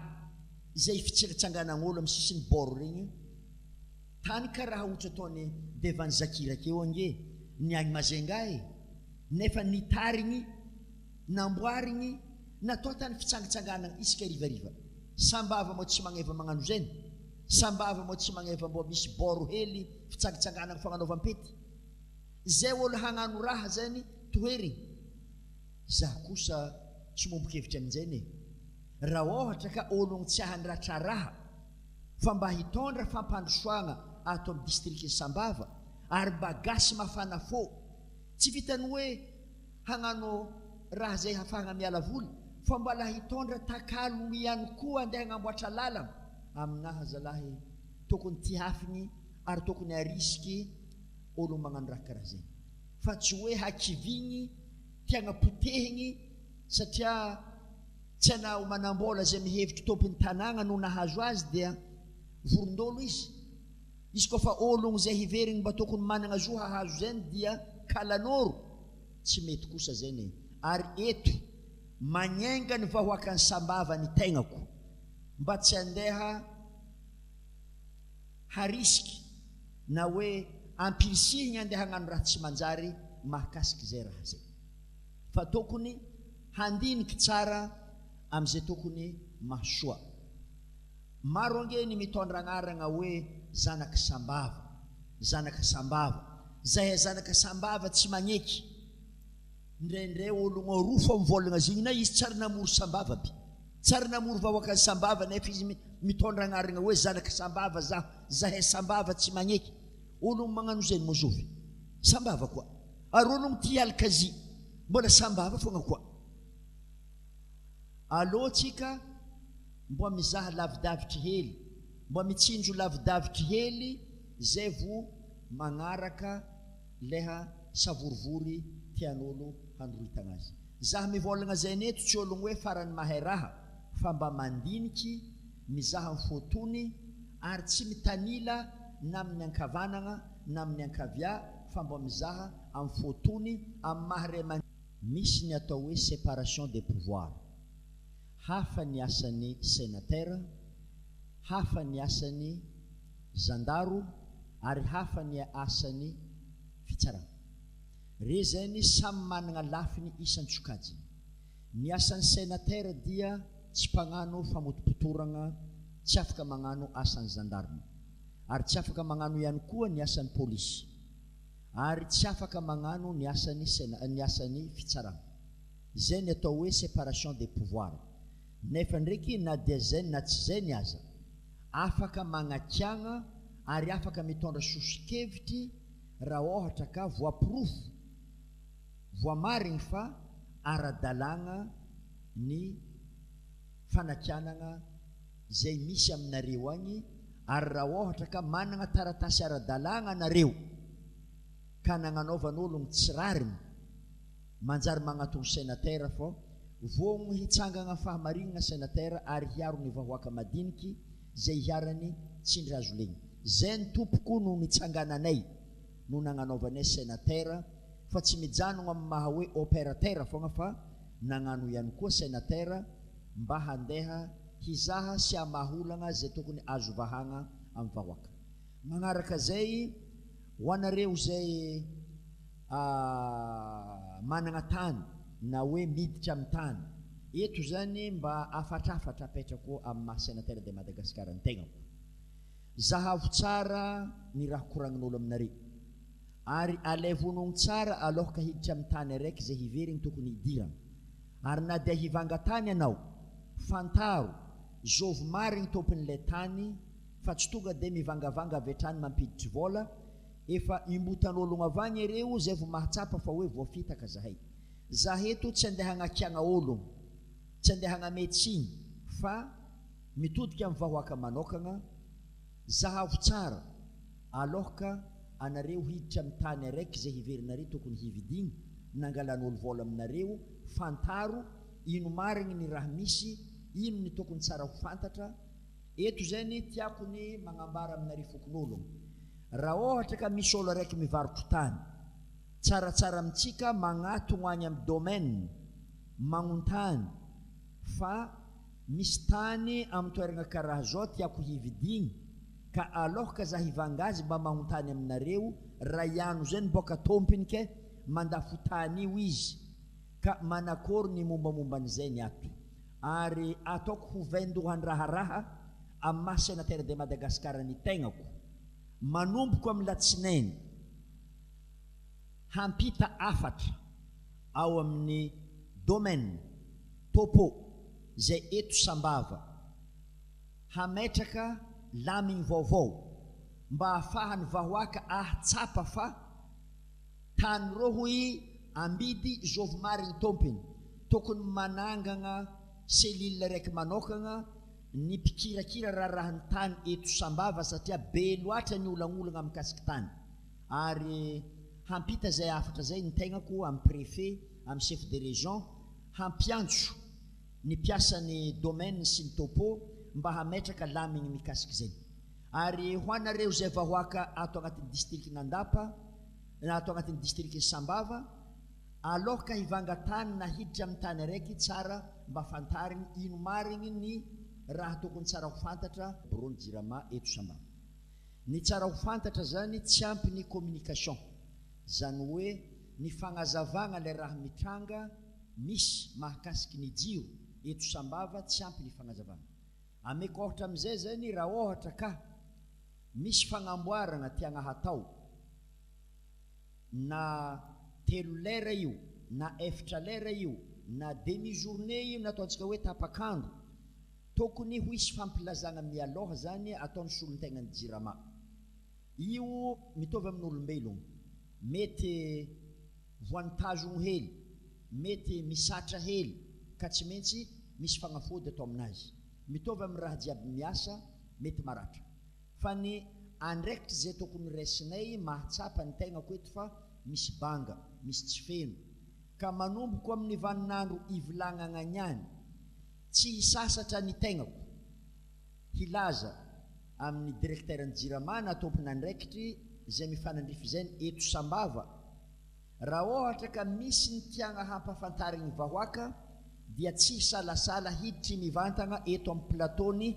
zay fitsangantsanganan'olo amin'ny sisiny boro regny tany ka raha ohatra ataony devany Zakira keo ange ny agny mazenga nefa nitarigny namboarigny natao tany fitsangantsanganana isaka rivariva Sambava mo tsy magneva magnano zeny Sambava mo tsy magneva mbo misy boro hely fitsangantsanganana fagnanaovam-pety zay olo hagnano raha zany toherigny za kosa tsy mombokevitra amin'izany raha ohatra ka ologno tsy handratra raha fa mba hitondra fampandrosoagna ato amin'ny district Sambava ary bagasy mafana fô tsy vitany hoe hagnano raha zay hafahana miala voly fa mbola hitondra takalo ihany koa andeha hagnamboatra lalana aminaha zalahy tokony tiafigny ary tokony arisiky ologno magnano raha karaha zay fa tsy hoe hakivigny tiagna potehigny satria tsy anao manambola zay mihevitry tompony tanàgna no nahazo azy dia vorondolo izy koa fa ologno zay hiverigny mba tokony managna zo hahazo zany dia kalanoro tsy mety kosa zany ary eto magnenga ny vahoakan'ny Sambava ny tegnako mba tsy andeha harisiky na hoe ampirisihigny andeha hagnano raha tsy manjary mahakasiky zay raha zay fa tokony handiniky tsara am'izay tokony mahasoa maro ange ny mitondra agnaragna hoe zanaky Sambava zahay zanaka Sambava tsy magneky ndrendre ologno roa fô mivolagna zigny na izy tsary namory Sambava be tsary namory vahoakan'ny Sambava nefa izy mitondra agnaragna hoe zanaka Sambava zahay Sambava tsy magneky ologno magnano zany mozovy Sambava koa ary ologno tia alkazy mbola Sambava fogna koa alô tsika mbo mizaha lavidavitry hely mbo mitsinjo lavidavitry hely zay vo magnaraka leha savorivory tian'olo handroitagna azy zaha mivolagna zay neto tsy ologno hoe farany mahay raha fa mba mandiniky mizaha ny fotony ary tsy mitanila na amin'ny ankavanagna na amin'ny ankavia fa mba mizaha amin'ny fotony amin'ny maharay misy ny atao hoe séparation des pouvoirs hafa ny asan'ny sénateur hafa ny asan'ny zandaro ary hafa ny asan'ny fitsarana re zany samy managna lafiny isan-tsokajy ny asan'ny sénateur dia tsy mpagnano famotopotoragna tsy afaka magnano asan'ny zandarme ary tsy afaka magnano ihany koa ny asan'ny polisy ary tsy afaka magnano ny asan'ny fitsarana zay ny atao hoe séparation des pouvoirs nefa ndraiky na dia zay na tsy zay ny aza afaka magnakiagna ary afaka mitondra sosikevitry raha ohatra ka voaprofo voamarigny fa ara-dalagna ny fanakianagna zay misy aminareo agny ary raha ohatra ka managna taratasy ara-dalagna nareo ka nagnanaovan'ologno tsy rariny manjary magnatony sénateur fô vogno hitsangagna fahamarinagna sénateur ary hiaro ny vahoaka madiniky zay hiarany tsindry azo legny zay ny tompoko no nitsangananay no nagnanaovanay sénateur fa tsy mijanogna amin'ny maha hoe opérateur fogna fa nagnano ihany koa sénateur mba handeha hizaha sy amaholagna zay tokony azo vahagna amin'ny vahoaka magnaraka zay ho anareo zay managna tany na hoe miditra amin'ny tany eto zany mba afatrafatra apetrako amin'ny maha sénateur de Madagasikara ny tegnako zahavo tsara ny raha koragnin'olo aminareo ary alevonogno tsara alohaka hiditra amin'ny tany araiky zay hiverigny tokony hidirana ary na dia hivanga tany anao fantaro zovy marigny tompon'ilay tany fa tsy tonga dia mivangavanga avy hatrany mampiditry vola, efa imbotan'ologno avy agny ireo zay vao mahatsapa fa hoe voafitaka zahay. Za eto tsy andeha hagnakiagna ologno, tsy andeha hagnametsiny, fa mitodika amin'ny vahoaka manokagna, zahavo tsara alohaka anareo hiditra amin'ny tany araiky zay hiverinareo tokony hividigny, nangalan'olo vola aminareo, fantaro ino marigny ny raha misy, ino ny tokony tsara ho fantatra. Eto zany tiako ny magnambara aminareo fokon'ologno, raha ohatra ka misy olo araiky mivarotro tany, tsaratsara amintsika magnatogno any amin'ny domaine, magnontany fa misy tany amin'ny toerana karaha zao tiako hividigny, ka alohaka za hivangazy mba magnontany aminareo, raha iano zany boka tompony ke mandafo tany io izy, ka manakory ny mombamomban'izay ny ato, ary ataoko ho vaindohan'ny raharaha amin'ny maha sénateur de Madagasikara ny tegnako, manomboko amin'ny latsinainy hampita 4 ao amin'ny domaine topo zay eto Sambava, hametraka lamigny vaovao mba ahafahany vahoaka ahatsapa fa tany rohoy ambidy zovy marigny tompony, tokony manangana selile raiky manokagna ny mpikirakira raharahan'ny tany eto Sambava, satria be loatra ny olagnologna amin'ny kasika tany, ary hampita zay afatra zay ny tegnako amin'ny préfet, amin'ny chef de région, hampiantso ny piasan'ny domaine sy ny topo mba hametraka lamigny mikasika zay. Ary ho anareo zay vahoaka ato agnatin'ny district Nandapa na ato agnatin'ny district Sambava, alohaka hivangatany na hiditra amin'ny tany araiky tsara mba fantariny ino marigny ny raha tokony tsara ho fantatra Brony Jirama eto Sambava. Ny tsara ho fantatra zany tsy ampy ny communication, zany hoe ny fagnazavagna le raha mitranga misy mahakasiky ny jiro eto Sambava, tsy ampy ny fagnazavagna. Ameko ohatra amin'izay zany, raha ohatra ka misy fagnamboarana tiagna hatao na 3 lera io na 4 lera io na demi-journée io na ataontsika hoe tapakandro, tokony ho isy fampilazagna mialoha zany ataony solon-tegnany Jirama. Io mitovy amin'olombelogno, mety voantazogno hely, mety misatra hely, ka tsy maintsy misy fagnafody atao aminazy. Mitovy amin'ny raha jiaby miasa, mety maratra. Fa ny andraikitry zay tokony raisinay mahatsapa ny tegnako eto fa misy banga, misy tsy feno, ka manomboko amin'ny vaninandro ivolagnana niany, tsy hisasatra ny tegnako hilaza amin'ny directeur ny Jirama na tompony andraikitry zay mifanandrify zay eto Sambava, raha ohatra ka misy ny tiagna hampafantarigny vahoaka, dia tsy salasala hiditry mivantana eto amin'ny plateaony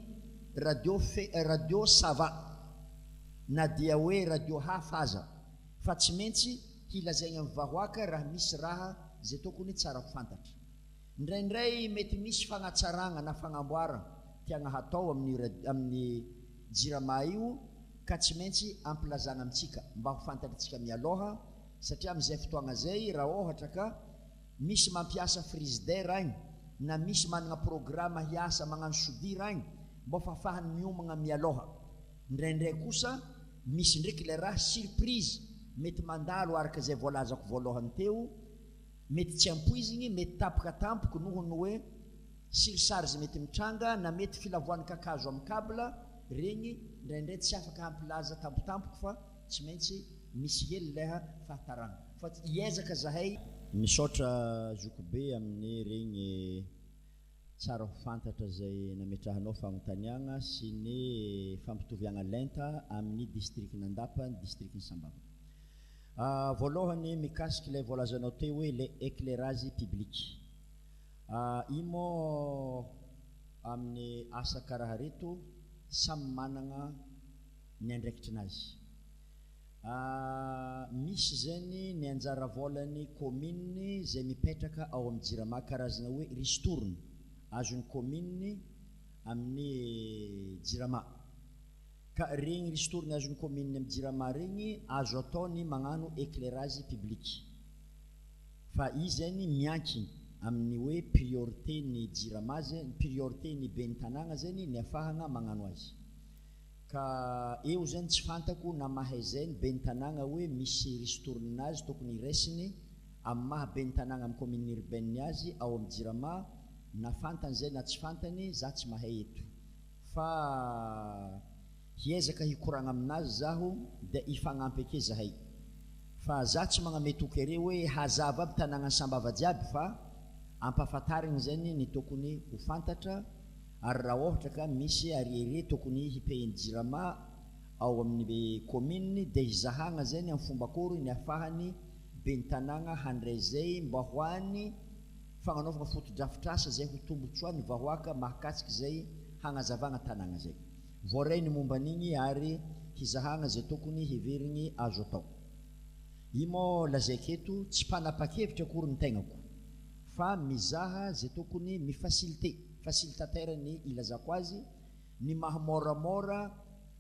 radio Sava na dia hoe radio hafa aza, fa tsy maintsy hilazaigna amin'ny vahoaka raha misy raha zay tokony tsara ho fantatra. Indraindray mety misy fagnatsaragna na fagnamboarana tiagna hatao amin'ny Jirama io, ka tsy maintsy ampilazana amintsika mba ho fantatritsika mialoha, satria amin'izay fotoagna zay raha ohatra ka misy mampiasa frigidaire agny na misy manana programme hiasa magnano soudure agny, mba fafahany miomagna mialoha. Indraindray kosa misy ndraiky le raha surprise mety mandalo araka zay voalazako voalohany teo, mety tsy ampoizigny, mety tapaka tampoko noho ny hoe surcharge mety mitranga, na mety filavoan'ny kakazo amin'ny câble regny, indraindray tsy afaka hampilaza tampotampoka fa tsy maintsy misy hely leha fahataragna. Fa hiezaka zahay misaotra zokobe amin'ny regny tsara ho fantatra zay nametrahanao fagnontaniagna sy ny fampitoviagna lenta amin'ny district Nandapa, ny district ny Sambava. Voalohany mikasiky ilay voalazanao teo hoe le éclairage public. I moa amin'ny asa karaha reto samy managna ny andraikitrinazy. Misy zany ny anjara volany commune zay mipetraka ao amin'ny Jirama, karazana hoe ristourne azon'ny commune amin'ny Jirama, ka regny ristourne azon'ny commune amin'ny Jirama regny azo ataony magnano éclairage public, fa izy zany miankiny amin'ny hoe priorité ny jirama ny priorité ny ben'ny tanàna zany ny afahana magnano azy ka eo zany tsy fantako na mahay zay ny ben'ny tanàna hoe misy ristournazy tokony iraisiny amin'ny maha ben'ny tanàna amin'ny commune urbaine azy ao amin'ny jirama na fantany zay na tsy fantany za tsy mahay eto fa hiezaka hikoragna aminazy zaho dia ifagnampy ake zahay fa za tsy magnametoky are hoe hazava aby tanàna sambava jiaby fa ampafantarigny zany ny tokony ho fantatra ary raha ohatra ka misy ariere tokony hipehin'ny jirama ao amin'ny commune dia hizahagna zany amin'ny fomba akory ny afahany ben'ny tanàna handray zay mba hoany fagnanaovana fotodrafitrasa zay ho tombotsoa ny vahoaka mahakatsiky zay hagnazavagna tanàna zay voaray ny momba an'igny ary hizahagna zay tokony hiverigny azo atao i mo lazaiko eto tsy mpanapa-kevitra akory ny tegnako fa mizaha zay tokony facilitateur ny ilazako azy ny mahamoramora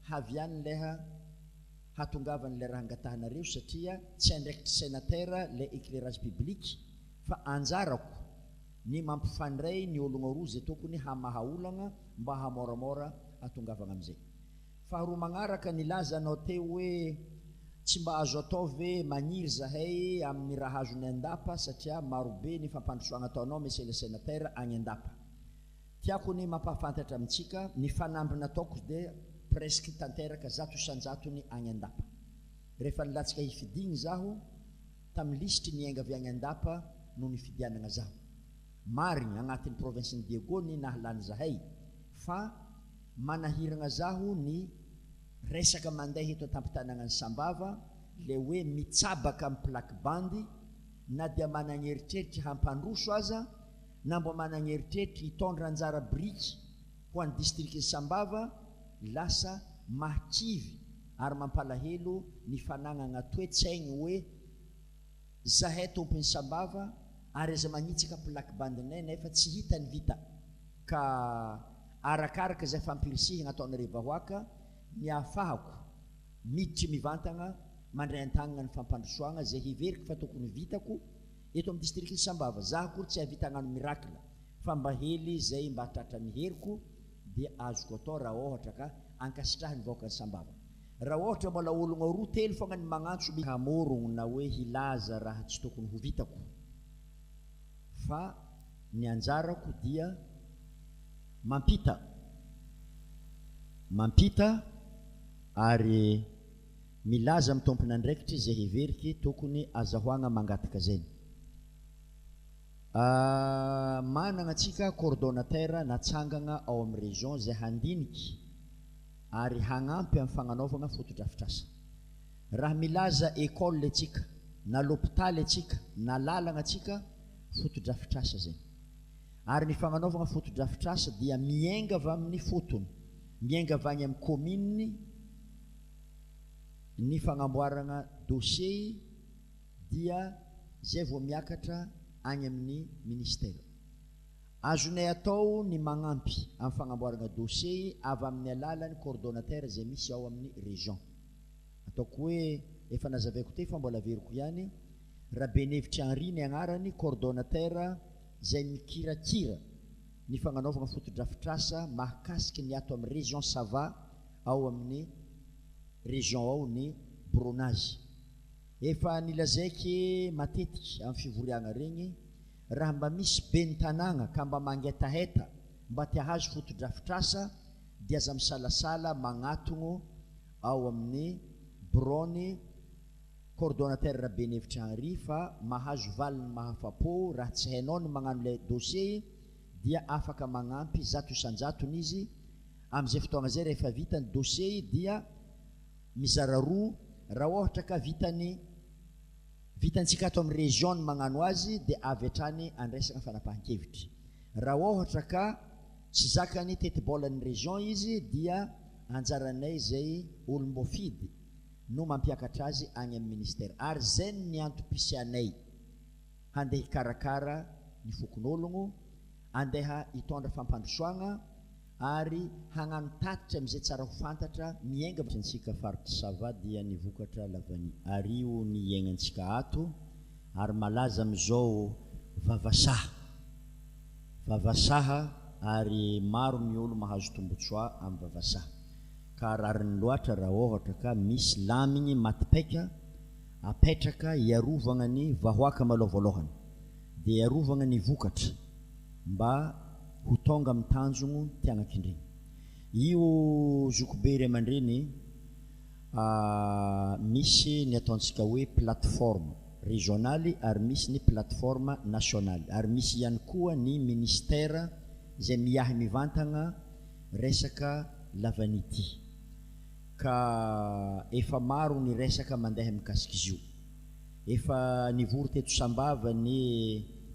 havian'leha hatongavan'le raha angatahanareo satria tsy andraikitry sénateur le éclairage public fa anjarako ny mampifandray ny ologno roa zay tokony hamahaolagna mba hamoramora hatongavagna am'izay faharoa magnaraka nilaza anao teo hoe tsy mba azo atao ve magniry zahay amin'ny raha azony andapa satria marobe ny fampandrosoagna ataonao monsieur le sénateur agny andapa tiako ny mampahafantatra amintsika ny fanambina ataoko dia presque tanteraka 100 isanjatony agny andapa rehefa nilatsika hifidigny zaho tamin'ny lisitry niainga avy agny andapa no ny fidianagna zaho marigny agnatin'ny province ny Diego ny nahalany zahay fa manahiragna zaho ny resaka mandeha eto tampitanagna ny Sambava le hoe mitsabaka amin'ny plaque bandy na dia managneritreritry hampandroso aza na mba managneritreritry hitondra anjara briky ho an'ny districtny Sambava lasa mahakivy ary mampalahelo ny fanagnana toetsaigny hoe zahay tompony Sambava ary aza magnitsaka plaque bandinay nefa tsy hita ny vita ka arakaraka zay fampirisihagna ataonareo vahoaka ny afahako miditry mivantagna mandray an-tagnana ny fampandrosoagna zay hiveriko fa tokony vitako eto amin'ny districtny Sambava za akory tsy havita hagnano miracle fa mba hely zay mba hatratra ny heriko dia azoko atao raha ohatra ka ankasitrahany vahoaka ny Sambava raha ohatra mbola ologno roa telo fogna ny magnantso hamorogno na hoe hilaza raha tsy tokony ho vitako fa ny anjarako dia mampita ary milaza amin'ny tompony andraikitry zay hiveriky tokony azahoagna mangataka zay managna antsika coordonnateur natsangagna ao amin'ny région zay handiniky ary hagnampy amin'ny fagnanaovagna fotodrafitrasa raha milaza école atsika na l'hôpital atsika na lalagna atsika fotodrafitrasa zay ary ny fagnanaovagna fotodrafitrasa dia miainga avy amin'ny fotony miainga avy agny amin'ny commune ny fagnamboaragna dossier dia zay vao miakatra agny amin'ny ministère azonay atao ny magnampy amin'ny fagnamboaragna dossier avy amin'ny alalan'ny coordonnateur zay misy ao amin'ny région ataoko hoe efa nazavaiko te fa mbola veriko ihany Rabenevitry Henri ny agnarany coordonnateur zay mikirakira ny fagnanaovagna fotodrafitrasa mahakasiky ny ato amin'ny région Sava ao amin'ny région ao ny bronage efa nilazaiky matetiky amin'ny fivoriagna regny raha mba misy ben'ny tanàna ka mba mangetaheta mba tia hazo fotodrafitrasa dia aza misalasala magnatogno ao amin'ny brony coordonnateur Rabenevitry Henri fa mahazo valiny mahafapo raha tsy hainao ny magnano le dossier dia afaka magnampy 100 isanjatony izy amin'izay fotoagna zay rehefa vita ny dossier dia mizara roa raha ohatra ka vitantsika ato amin'ny région ny magnano azy dia avy hatrany andraisagna fanapahan-kevitry raha ohatra ka tsy zakany tetibolan'ny région izy dia anjaranay zay olom-bofidy no mampiakatra azy agny amin'ny ministère ary zay ny antopisianay handeha hikarakara ny fokon'ologno andeha hitondra fampandrosoagna ary hagnano tatitra am'izay tsara ho fantatra miainga antsika faritry Sava dia ny vokatra lavany ary io ny iainantsika ato ary malaza am'izao vavasaha vavasaha ary maro ny olo mahazo tombotsoa amin'ny vavasaha ka rariny loatra raha ohatra ka misy lamigny matipaika apetraka iarovagna ny vahoaka malovoalohany dia iarovagna ny vokatra mba ho tonga amin'ny tanjogno tiagnakindreny. Io zokobe ry aman-dreny misy ny ataontsika hoe plateforme régionaly ary misy ny plateforme nationaly ary misy ihany koa ny ministère zay miahy mivantagna resaka lavanity ka efa maro ny resaka mandeha mikasika izy io. Efa nivory teto Sambava ny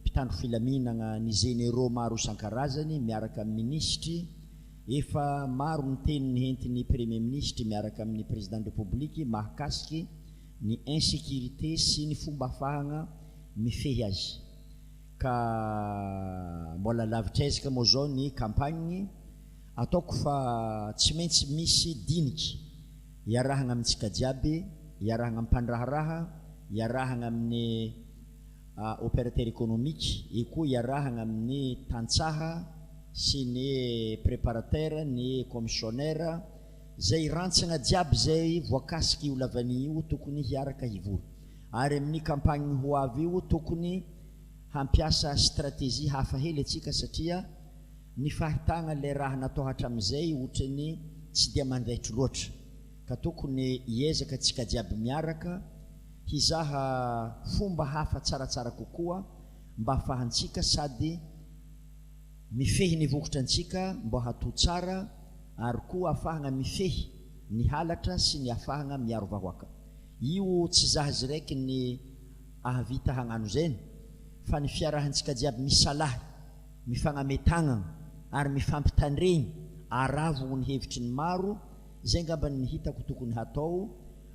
mpitandro filaminagna ny généraux maro isan-karazany miaraka amin'ny ministry, efa maro ny teny nihentiny premier ministre miaraka amin'ny président de république mahakasiky ny insécurité sy ny fomba ahafahagna mifehy azy ka mbola lavitra ezaka moa zao ny campagne ataoko fa tsy maintsy misy diniky iarahagna amintsika jiaby, iarahagna amin'ny mpandraharaha, iarahagna amin'ny opérateur économique, io koa iarahagna amin'ny tantsaha sy ny préparateur, ny commissionnaire, zay rantsagna jiaby zay voakasiky io lavany io tokony hiaraka hivory ary amin'ny campagne ho avy io tokony hampiasa stratégie hafa hely atsika satria ny fahitagna le raha natao hatramizay ohatrany tsy dia mandaitry loatra ka tokony hiezaka atsika jiaby miaraka hizaha fomba hafa tsaratsara kokoa mba ahafahantsika sady mifehy ny vokatra antsika mba hatao tsara ary koa ahafahagna mifehy ny halatra sy ny ahafahagna miaro vahoaka. Io tsy zahazy raiky ny ahavita hagnano zany fa ny fiarahantsika jiaby misalahy mifagnametagna ary mifampitandregny aravo ny hevitry ny maro zay ngamba ny hitako tokony hatao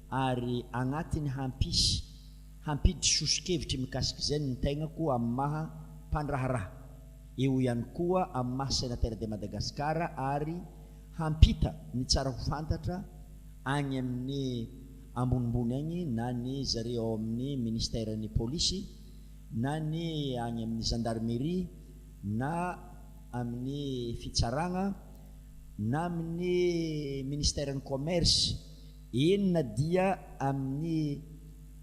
ary agnatiny hampiditry sosokevitry mikasiky zay ny tegna koa amin'ny maha mpandraharaha, eo ihany koa amin'ny maha sénateur de Madagascar ary hampita ny tsara ho fantatra agny amin'ny ambonimbony agny na ny zareo ao amin'ny ministère ny polisy na ny agny amin'ny gendarmerie na amin'ny fitsaragna na amin'ny ministère ny commerce eny na dia amin'ny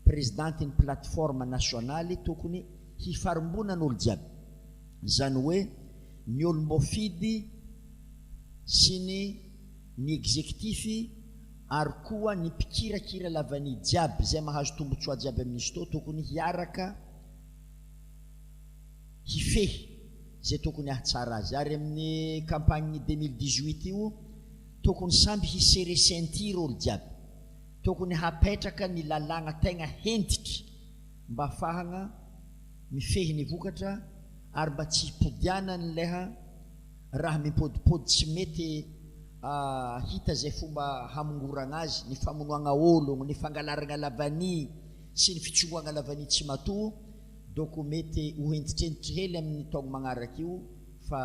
présidentiny plateforme nationaly tokony hifarombona n'olo jiaby, zany hoe ny olom-boafidy sy ny exécutif ary koa ny mpikirakira lavany jiaby zay mahazo tombotsoa jiaby amin'izy tô tokony hiaraka hifehy zay tokony ahatsara azy ary amin'ny campagne 2018 io tokony samby hisere ceinture olo jiaby, tokony hapetraka ny lalagna tegna hentitry mba ahafahagna mifehy ny vokatra ary mba tsy hipodiana nyleha raha mimpodipody tsy mety hita zay fomba hamongoragna azy, ny famonoagna ologno, ny fangalaragna lavany sy ny fitsomoagna lavany tsy matoa doko mety ho hentitrentitry hely amin'ny taogno magnaraka io fa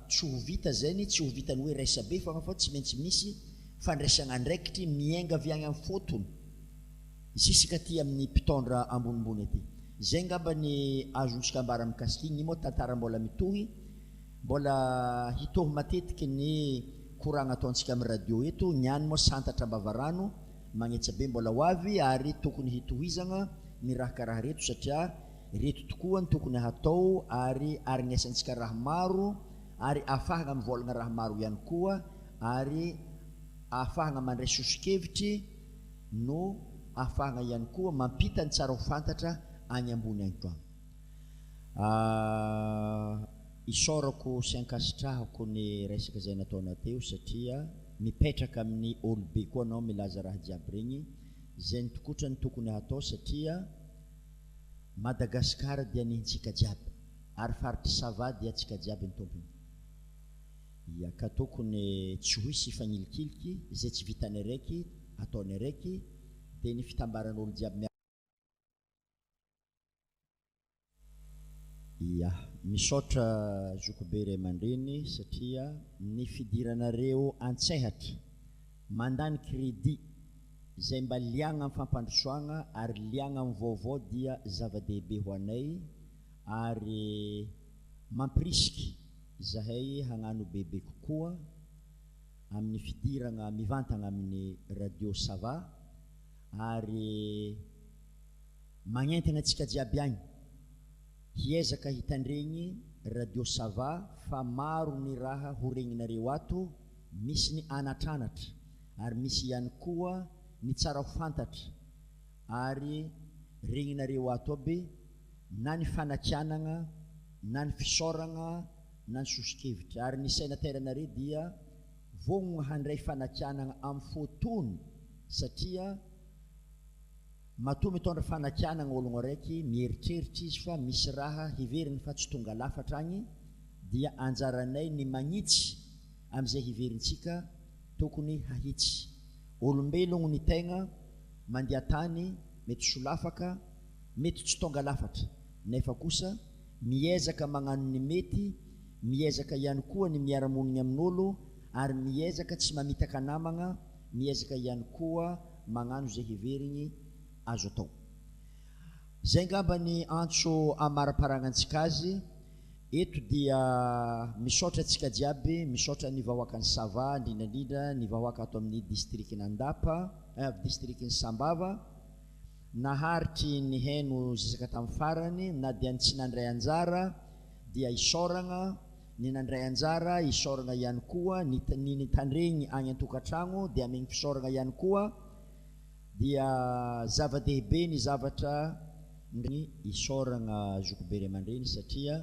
tsy ho vita zany, tsy ho vitany hoe raisa be fa tsy maintsy misy fandraisagna andraikitry miainga avy agny amin'ny fotony isisaka ty amin'ny mpitondra ambonimbony aty. Zay ngamba ny azontsika ambara mikasiky igny moa tantara mbola mitohy, mbola hitohy matetiky ny koragna ataontsika amin'ny radio eto, niany moa santatra Bavarano magnetsa be mbola ho avy ary tokony hitohizagna ny raha karaha reto satria reto tokoa ny tokony hatao ary arignesantsika raha maro ary ahafahagna mivolagna raha maro ihany koa ary ahafahagna mandray sosokevitry no ahafahagna ihany koa mampita ny tsara ho fantatra agny ambony agny koa. Isorako sy ankasitrahako ny resaka zay nataona teo satria mipetraka amin'ny olobe koa anao milaza raha jiaby regny zay ny tokotra ny tokony hatao satria Madagascar dia nihintsika jiaby ary faritry sava dia atsika jiaby ny tompony. Ia ka tokony tsy ho hisy fagnilikiliky zay tsy vitany araiky ataony araiky dia ny fitambaran'olo jiaby. Ia misaotra zokobe ray aman-dreny satria ny fidiranareo antsehatra mandany crédit zay mba liagna amin'ny fampandrosoagna ary liagna amin'ny vaovao dia zava-dehibe ho anay ary mampirisiky zahay hagnano bebe kokoa amin'ny fidiragna mivantagna amin'ny radio Sava ary magnentana antsika jiaby agny hiezaka hitandregny radio Sava fa maro ny raha horegninareo ato, misy ny anatranatra ary misy ihany koa ny tsara ho fantatra ary regninareo ato aby na ny fanakianagna na ny fisaoragna na ny sosokevitra ary ny sainateranareo dia vognogna handray fanakianagna amin'ny fotony satria matoa mitondra fanakianagna ologno araiky mieritreritra izy fa misy raha hiveriny fa tsy tonga lafatra agny dia anjaranay ny magnitsy amin'izay hiverintsika tokony hahitsy. Olombelogno ny tegna mandeha tany mety solafaka mety tsy tonga lafatra nefa kosa miezaka magnano ny mety, miezaka ihany koa ny miara-monigny amin'olo ary miezaka tsy mamitaka namagna, miezaka ihany koa magnano zay hiverigny azo atao. Zay ngamba ny antso amaraparanantsika azy eto dia misaotra antsika jiaby, misaotra ny vahoakan'ny Sava indrindrandrindra ny vahoaka ato amin'ny distriktin'ny Andapa, distriktin'ny Sambava, naharitry ny haino zisaka tamin'ny farany na dia tsy nandray anjara dia isaoragna, ny nandray anjara isaoragna ihany koa ny tandregny agny an-tokantragno dia amigny fisaoragna ihany koa dia zava-dehibe ny zavatra ny isaoragna zokobe aman-dreny satria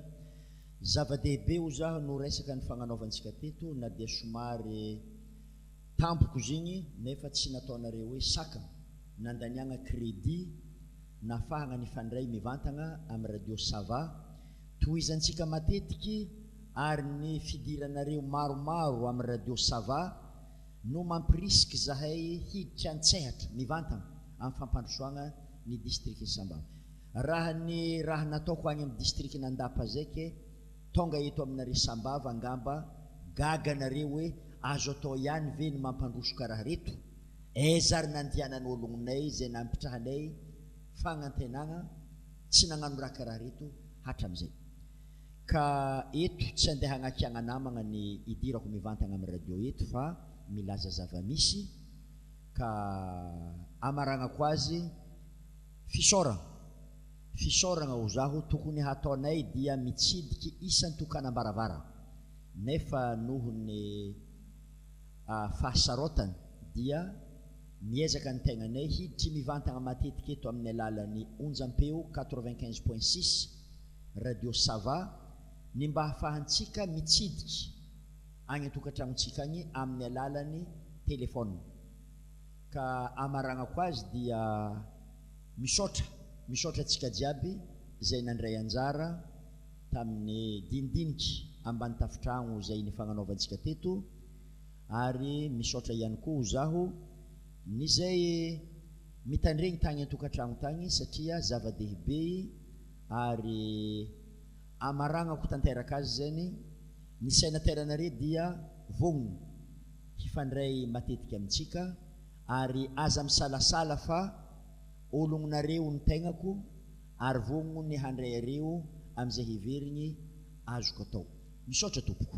zava-dehibe ho zaho no resaka ny fagnanaovantsika teto na dia somary tampoko zigny nefa tsy nataonareo hoe saka nandaniagna crédit nafahagna ny fandray mivantagna amin'ny radio Sava tohizantsika matetiky ary ny fidiranareo maromaro amin'ny radio Sava no mampirisika zahay hiditra antsehatra mivantagna amin'ny fampandrosoagna ny distriktin'ny Sambava. Raha ny raha nataoko agny amin'ny distriktin'ny Andapa zay ke tonga eto aminareo Sambava ngamba gaganareo hoe azo atao ihany ve ny mampandrosoka raha reto zary nandianan'olognonay zay nampitrahanay fagnantenagna tsy nagnano raha karaha reto hatram'izay ka eto tsy andeha hagnakiagna namagna ny idirako mivantagna amin'ny radio eto fa milaza zava-misy ka amaragnako azy fisaoragna ho zaho tokony hataonay dia mitsidiky isan-tokanam-baravara nefa noho ny fahasarotany dia miezaka ny tegnanay hiditry mivantagna matetiky eto amin'ny alalan'ny onjampeo 95.6 radio Sava ny mba hafahantsika mitsidiky agny an-tokantragnontsika agny amin'ny alalan'ny telefôna ka amaragnako azy dia misaotra antsika jiaby zay nandray anjara tamin'ny dinidiniky ambany tafitragno zay ny fagnanaovantsika teto ary misaotra ihany koa ho zaho ny zay mitandregny tagny an-tokantragno tagny satria zava-dehibe ary amaragnako tanteraka azy zany ny sainateranareo dia vognogno hifandray matetika amintsika ary aza misalasala fa olognonareo ny tegnako ary vognogno ny handray areo amin'izay hiverigny azoko atao. Misaotra tompoko.